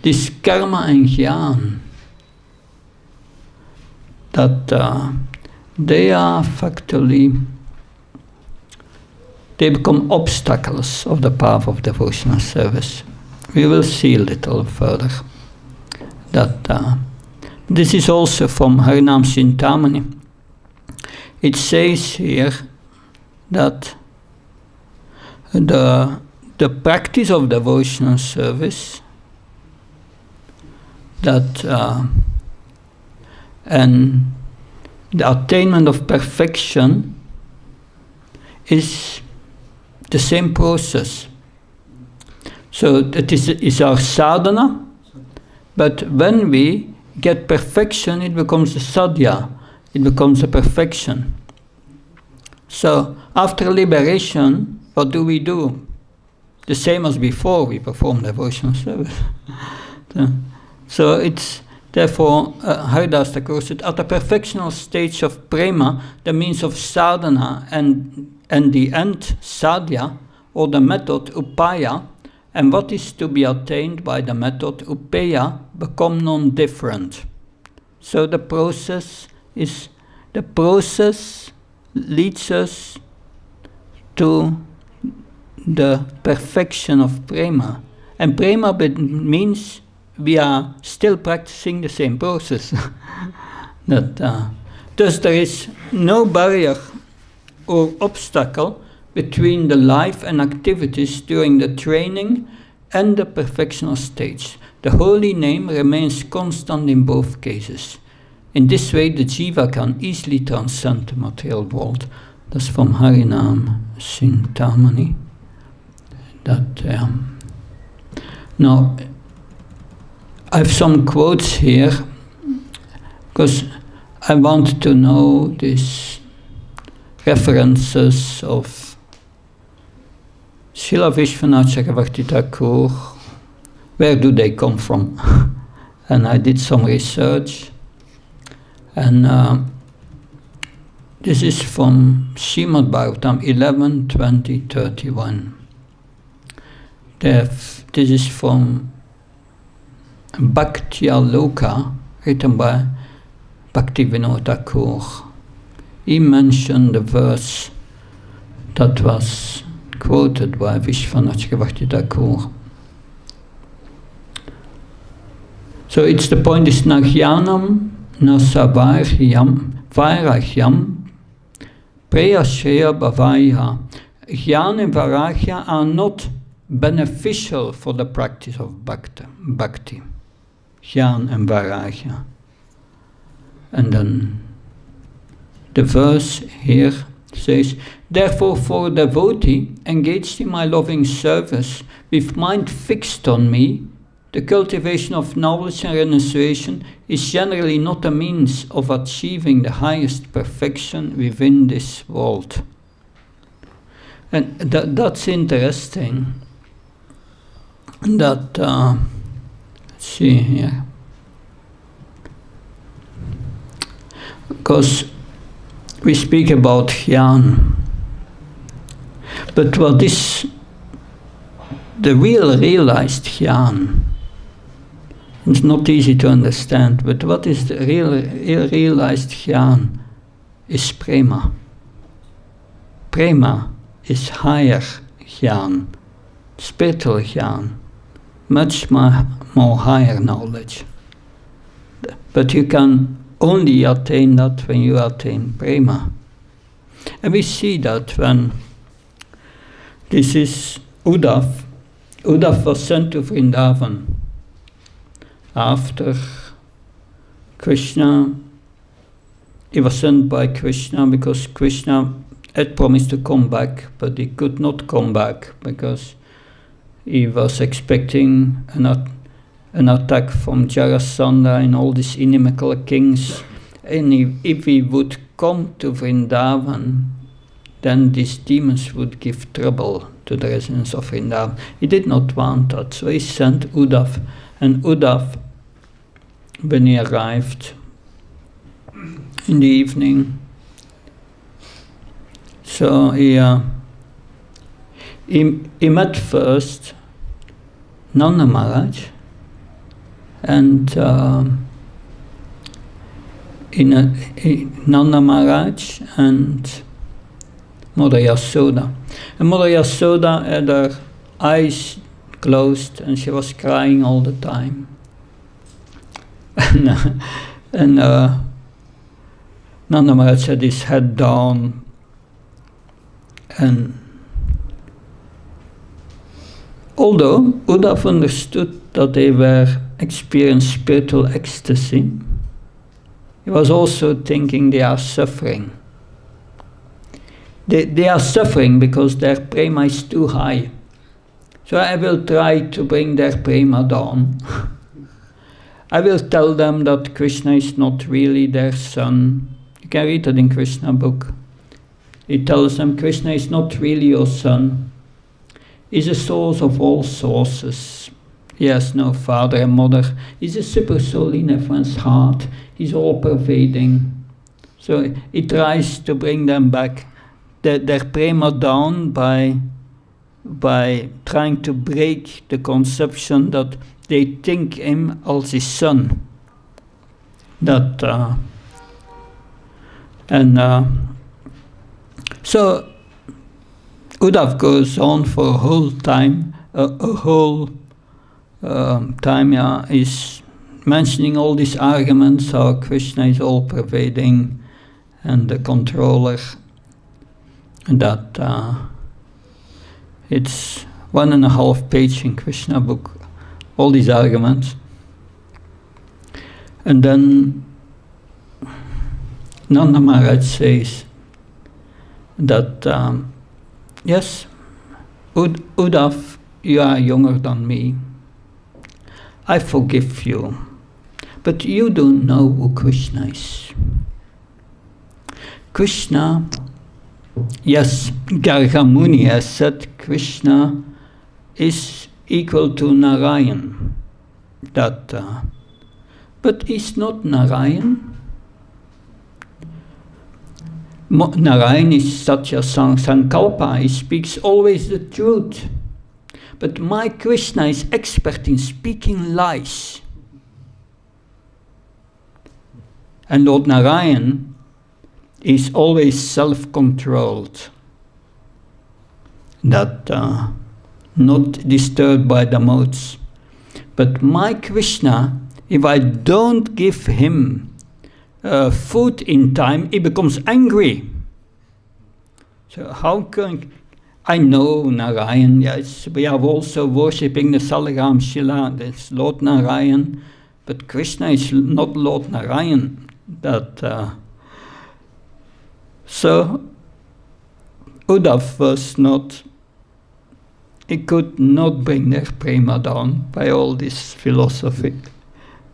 This karma and jnana, that they are factually, they become obstacles of the path of devotional service. We will see a little further that this is also from Harinam Chintamani. It says here that the practice of devotional service, that and the attainment of perfection is the same process. So it is our sadhana, but when we get perfection, it becomes a sadhya, it becomes a perfection. So after liberation, what do? The same as before, we perform devotional service. So it's therefore, Haridas Thakur said, at the perfectional stage of prema, the means of sadhana and the end sadhya, or the method upaya, and what is to be attained by the method upeya become non-different. So the process leads us to the perfection of prema. And prema means we are still practicing the same process. Thus there is no barrier or obstacle between the life and activities during the training and the perfectional stage. The holy name remains constant in both cases. In this way, the jiva can easily transcend the material world. That's from Harinam Chintamani. Now, I have some quotes here because I want to know these references of Srila Vishwanath Chakravarti Thakur. Where do they come from? And I did some research, and this is from Srimad Bhagavatam 11, 20, 31. This is from Bhaktya-loka, written by Bhaktivinoda Thakur. He mentioned the verse that was quoted by Vishwanath Chakravarti Thakur. So it's the point is na jnanam, na savairhyam, vairahyam, preyashreya bhavaya. Jnana and vairagya are not beneficial for the practice of bhakti. Jnana and vairagya. And then the verse here says, therefore for a devotee engaged in my loving service, with mind fixed on me, the cultivation of knowledge and renunciation is generally not a means of achieving the highest perfection within this world. And that's interesting. That, let's see here. Because we speak about jnana, but what is the realized jnana? It's not easy to understand, but what is the realized jnana is prema. Prema is higher jnana, spiritual jnana, much more higher knowledge. But you can only attain that when you attain prema. And we see that when this is Uddhav. Uddhav was sent to Vrindavan after Krishna. He was sent by Krishna because Krishna had promised to come back, but he could not come back because he was expecting an attack from Jarasandha and all these inimical kings. And if he would come to Vrindavan, then these demons would give trouble to the residents of Vrindavan. He did not want that, so he sent Uddhav. And Uddhav, when he arrived in the evening, so he met first Nanda Maharaj, and Nanda Maharaj and Mother Yasoda. And Mother Yasoda had her eyes closed and she was crying all the time. And Nanda Maharaj had his head down, and although Uddhav understood that they were experiencing spiritual ecstasy, he was also thinking they are suffering. They are suffering because their prema is too high. So I will try to bring their prema down. I will tell them that Krishna is not really their son. You can read it in Krishna book. He tells them Krishna is not really your son. He's a source of all sources. He has no father and mother. He's a super soul in everyone's heart. He's all pervading. So he tries to bring them back, their prema down by trying to break the conception that they think him as his son. So Uddhav goes on for a whole time, is mentioning all these arguments, how Krishna is all pervading and the controller, and that it's 1.5 page in Krishna book, all these arguments. And then Nanda Maharaj says that, yes, Uddhav, you are younger than me. I forgive you. But you don't know who Krishna is. Krishna, yes, Garga Muni has said Krishna is equal to Narayan. But he's not Narayan. Narayan is Satya Sankalpa, he speaks always the truth. But my Krishna is expert in speaking lies. And Lord Narayan is always self-controlled, not disturbed by the modes. But my Krishna, if I don't give him food in time, he becomes angry. So how can I know Narayan? Yes, we are also worshipping the Salagram Shila, that's Lord Narayan, but Krishna is not Lord Narayan. So Uddhav was not, he could not bring their prema down by all this philosophy.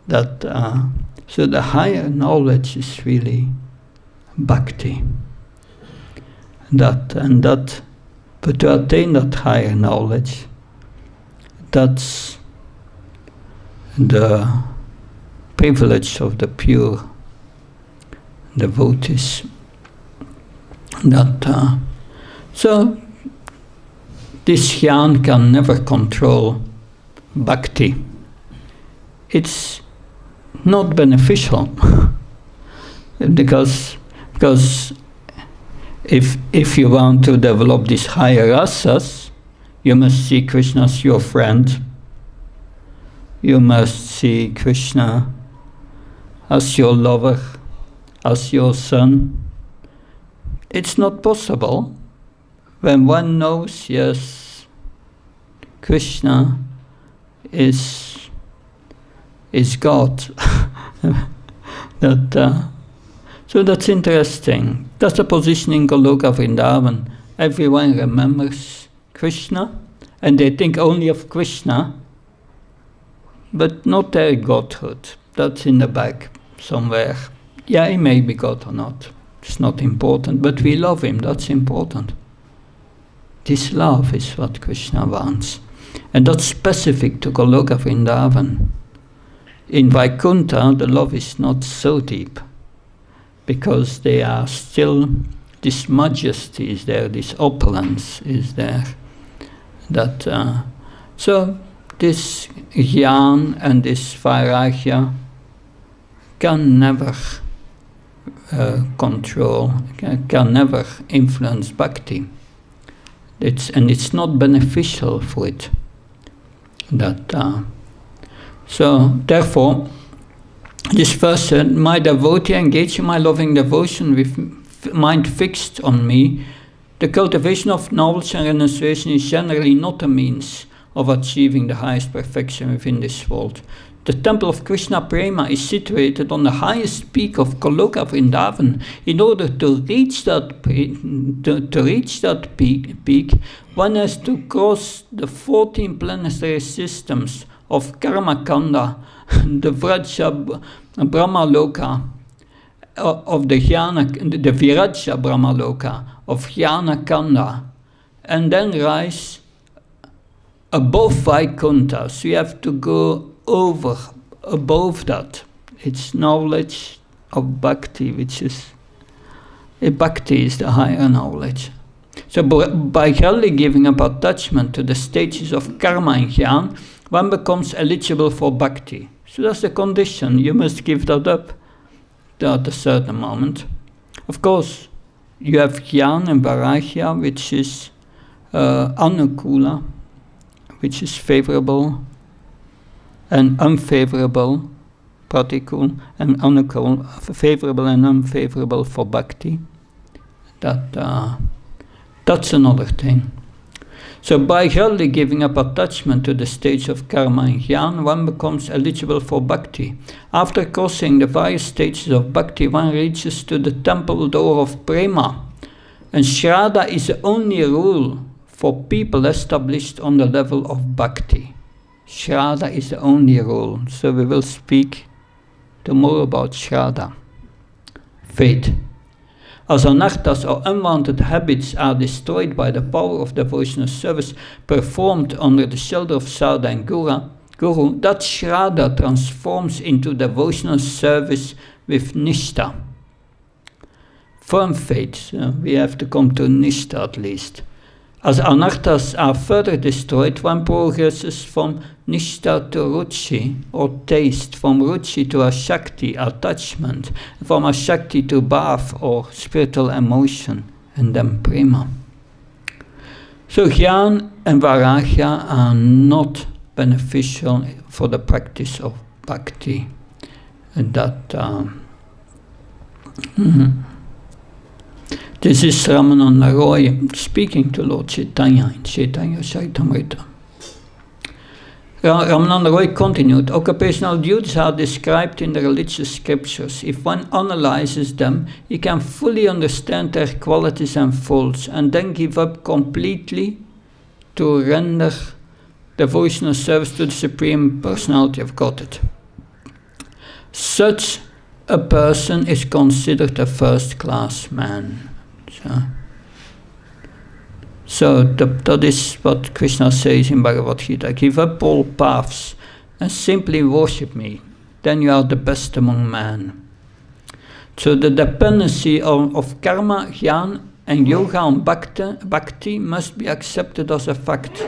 So the higher knowledge is really bhakti. But to attain that higher knowledge, that's the privilege of the pure devotees. So this jnana can never control bhakti. It's not beneficial because if you want to develop these higher rasas, you must see Krishna as your friend. You must see Krishna as your lover, as your son. It's not possible when one knows, yes, Krishna is God. So that's interesting. That's the position in Goloka Vrindavan. Everyone remembers Krishna and they think only of Krishna, but not their godhood. That's in the back somewhere. Yeah, he may be God or not. It's not important, but we love him, that's important. This love is what Krishna wants. And that's specific to Goloka Vrindavan. In Vaikuntha, the love is not so deep, because they are still, this majesty is there, this opulence is there. So this jnana and this vairagya can never control, can never influence bhakti. It's not beneficial for it. So therefore, this verse said, my devotee engaged in my loving devotion with mind fixed on me. The cultivation of knowledge and renunciation is generally not a means of achieving the highest perfection within this world. The temple of Krishna Prema is situated on the highest peak of Goloka Vrindavan. In order to reach that peak, one has to cross the 14 planetary systems of Karma Kanda, the Vraja Brahma Loka of the Viraja Brahma Loka of Jnana Kanda, and then rise above Vaikuntha. So you have to go above that. It's knowledge of bhakti, which is bhakti is the higher knowledge. So by gradually giving up attachment to the stages of karma and jnana, one becomes eligible for bhakti. So that's the condition. You must give that up at a certain moment. Of course, you have jnana and vairagya, which is anukula, which is favorable, and unfavorable, pratikul, and anukul, favorable and unfavorable for bhakti. That's another thing. So by gradually giving up attachment to the stage of karma and jnana, one becomes eligible for bhakti. After crossing the various stages of bhakti, one reaches to the temple door of Prema. And Shraddha is the only rule for people established on the level of bhakti. Shraddha is the only rule. So we will speak tomorrow about Shraddha. Faith. As anarthas or unwanted habits are destroyed by the power of devotional service performed under the shelter of Sadha and Guru, that Shraddha transforms into devotional service with Nishtha. Firm faith. So we have to come to Nishtha at least. As anarthas are further destroyed, one progresses from nishtha to ruchi, or taste, from ruchi to ashakti, attachment, from ashakti to bhav, or spiritual emotion, and then prema. So jnana and vairagya are not beneficial for the practice of bhakti. This is Ramananda Roy speaking to Lord Chaitanya in Chaitanya Charitamrita. Ramananda Roy continued, occupational duties are described in the religious scriptures. If one analyzes them, he can fully understand their qualities and faults, and then give up completely to render devotional service to the Supreme Personality of Godhead. Such a person is considered a first-class man. So that is what Krishna says in Bhagavad Gita. Give up all paths and simply worship me. Then you are the best among men. So the dependency of karma, jnana and yoga on bhakti must be accepted as a fact.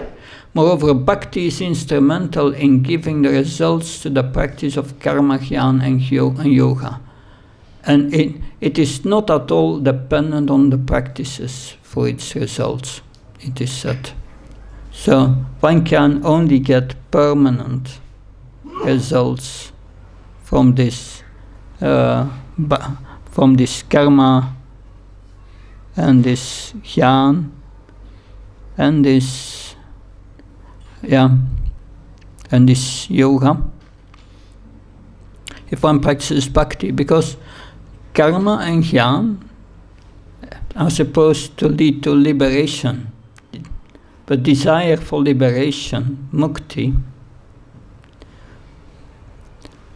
Moreover, bhakti is instrumental in giving the results to the practice of karma, jnana and yoga. And it is not at all dependent on the practices for its results, it is said. So one can only get permanent results from this karma and this jnana and this yoga if one practices bhakti, because karma and jnana are supposed to lead to liberation, but desire for liberation, mukti,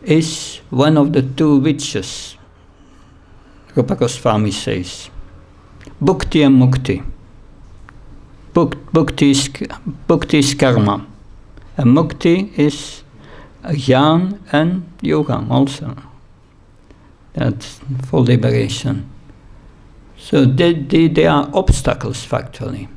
is one of the two witches, Rupa Goswami says. Bhukti and mukti. Bhukti is karma, and mukti is jnana and yoga also. That's for liberation. So they are obstacles factually.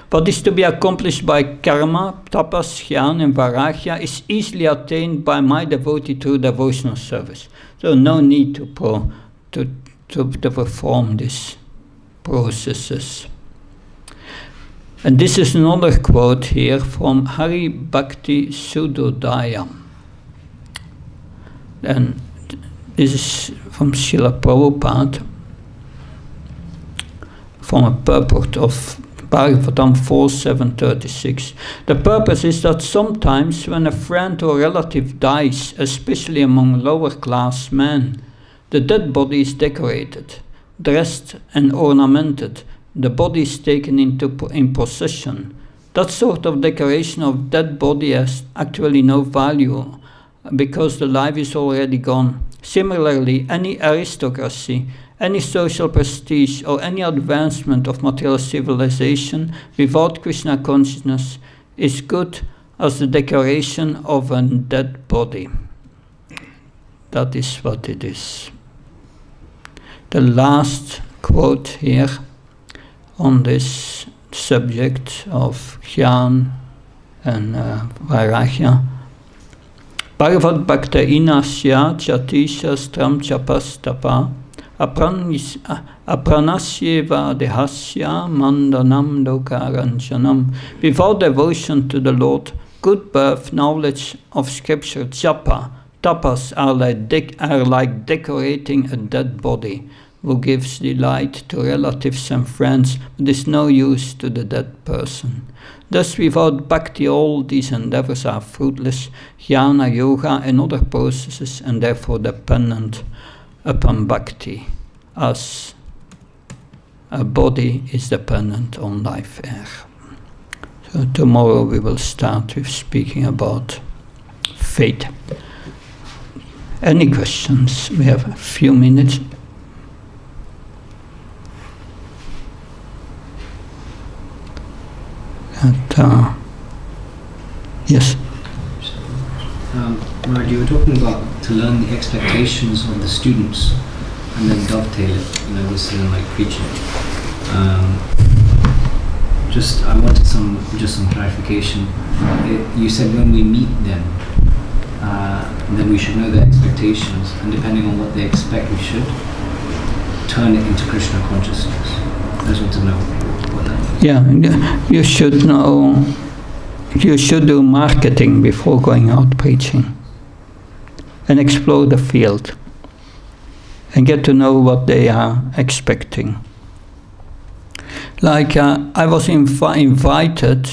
What is to be accomplished by karma, tapas, jnana and vairagya is easily attained by my devotee through devotional service. So no need to to perform these processes. And this is another quote here from Hari Bhakti Sudodaya. And this is from Srila Prabhupada, from a purport of Bhagavatam 4.7.36. The purpose is that sometimes when a friend or relative dies, especially among lower class men, the dead body is decorated, dressed and ornamented. The body is taken in possession. That sort of decoration of dead body has actually no value because the life is already gone. Similarly, any aristocracy, any social prestige or any advancement of material civilization without Krishna consciousness is good as the decoration of a dead body. That is what it is. The last quote here on this subject of Jnana and Vairagya. Bhagavad Bhakta Inasya Chatisha Stram Chapastapa Apranasyeva Dehasya Mandanam Dokaranjanam. Without devotion to the Lord, good birth, knowledge of scripture, japa, tapas are like decorating a dead body, who gives delight to relatives and friends, but is no use to the dead person. Thus, without bhakti, all these endeavors are fruitless, jnana, yoga, and other processes, and therefore dependent upon bhakti, as a body is dependent on life air. So tomorrow we will start with speaking about faith. Any questions? We have a few minutes. Yes. Raj, you were talking about to learn the expectations of the students and then dovetail it. This is like preaching. I wanted some clarification. You said when we meet them, then we should know their expectations, and depending on what they expect, we should turn it into Krishna consciousness. I just want to know what that means. Yeah, you should know. You should do marketing before going out preaching, and explore the field, and get to know what they are expecting. Like I was invited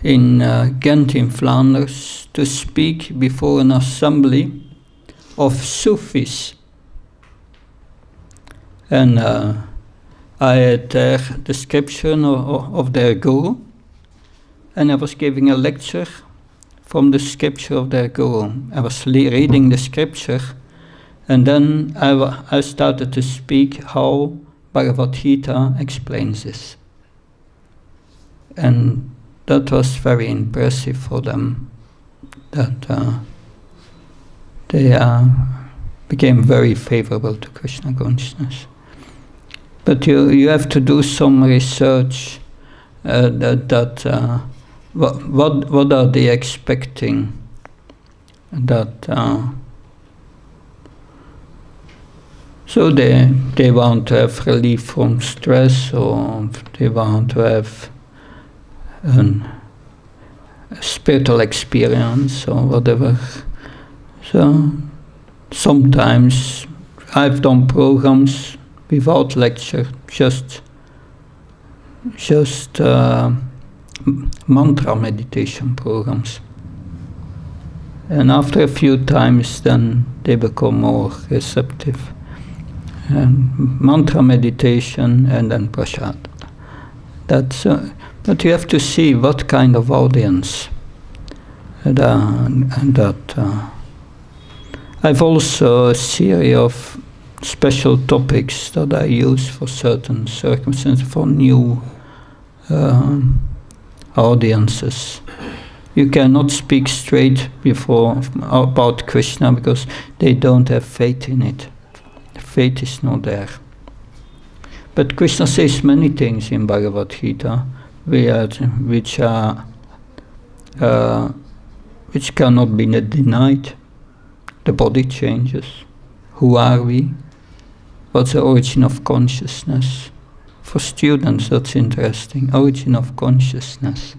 in Ghent in Flanders to speak before an assembly of Sufis, and I had their description of their guru, and I was giving a lecture from the scripture of their guru. I was reading the scripture, and then I started to speak how Bhagavad Gita explains this. And that was very impressive for them, that they became very favorable to Krishna consciousness. But you have to do some research what are they expecting, so they want to have relief from stress, or they want to have a spiritual experience or whatever. So sometimes I've done programs without lecture, just mantra meditation programs. And after a few times, then they become more receptive. Mantra meditation and then prasad. But you have to see what kind of audience. I've also a series of special topics that I use for certain circumstances, for new audiences. You cannot speak straight about Krishna because they don't have faith in it. Faith is not there. But Krishna says many things in Bhagavad Gita which cannot be denied. The body changes. Who are we? What's the origin of consciousness? For students, that's interesting. Origin of consciousness.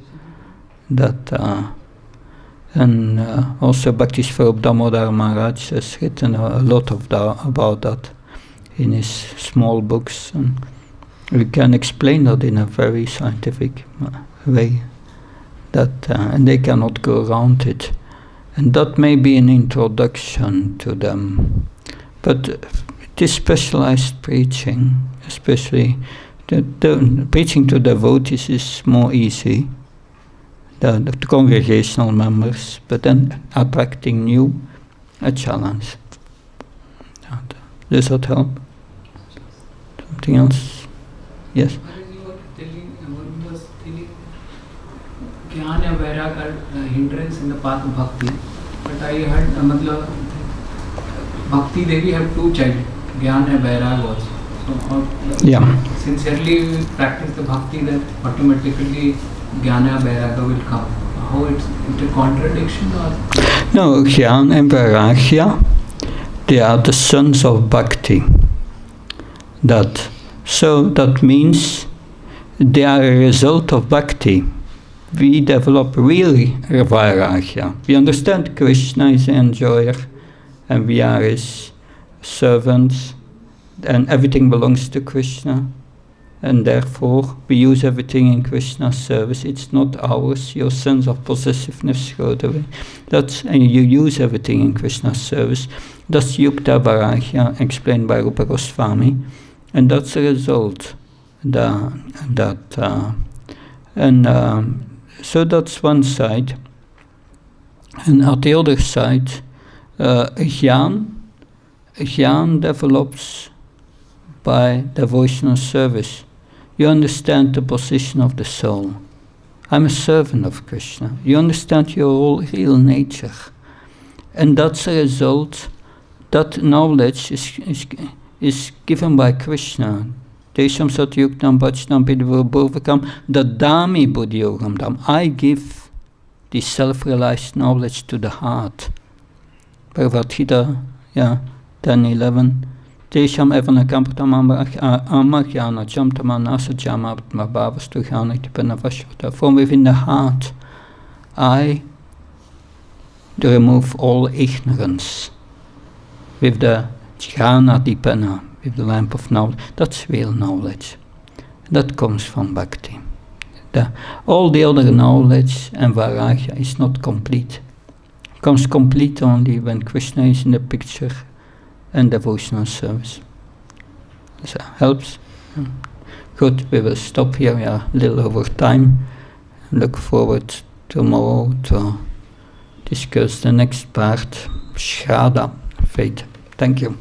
That and also Bhakti Swarup Damodar Maharaj has written a lot of about that in his small books, and we can explain that in a very scientific way. That and they cannot go around it, and that may be an introduction to them. But this specialized preaching, especially the preaching to devotees, is more easy. The congregational members, but then attracting new, a challenge. Does that help? Something else? Yes? Jnana and Vairagya are hindrance in the path of bhakti, but I heard Bhakti Devi have two children, Jnana and Vairagya also. So, sincerely practice the bhakti, then automatically Jnana and Vairagya will come. How it's a contradiction or? No, Jnana and Vairagya, they are the sons of bhakti. So that means they are a result of bhakti. We develop really Vairagya. We understand Krishna is the enjoyer, and we are his servants, and everything belongs to Krishna, and therefore we use everything in Krishna's service. It's not ours. Your sense of possessiveness goes away. And you use everything in Krishna's service. That's Yukta Vairagya, explained by Rupa Goswami, and that's the result. So that's one side. And at the other side, Jnana develops by devotional service. You understand the position of the soul. I'm a servant of Krishna. You understand your whole real nature. And that's a result. That knowledge is given by Krishna. Tesham satyuktam bhajnam pidvurvurvakam dadami buddhiyogam dam. I give the self-realized knowledge to the heart. Bhagavad Gita, 10:11. Tesham evanakampatam amarjana jamtamanasa jamatma bhavastu jnanitipannavashvata. From within the heart, I remove all ignorance with the jnana dipana, with the lamp of knowledge. That's real knowledge. That comes from bhakti. All the other knowledge and vairagya is not complete. It comes complete only when Krishna is in the picture and devotional service. So helps. Good, we will stop here. We are a little over time. Look forward tomorrow to discuss the next part, Shraddha, faith. Thank you.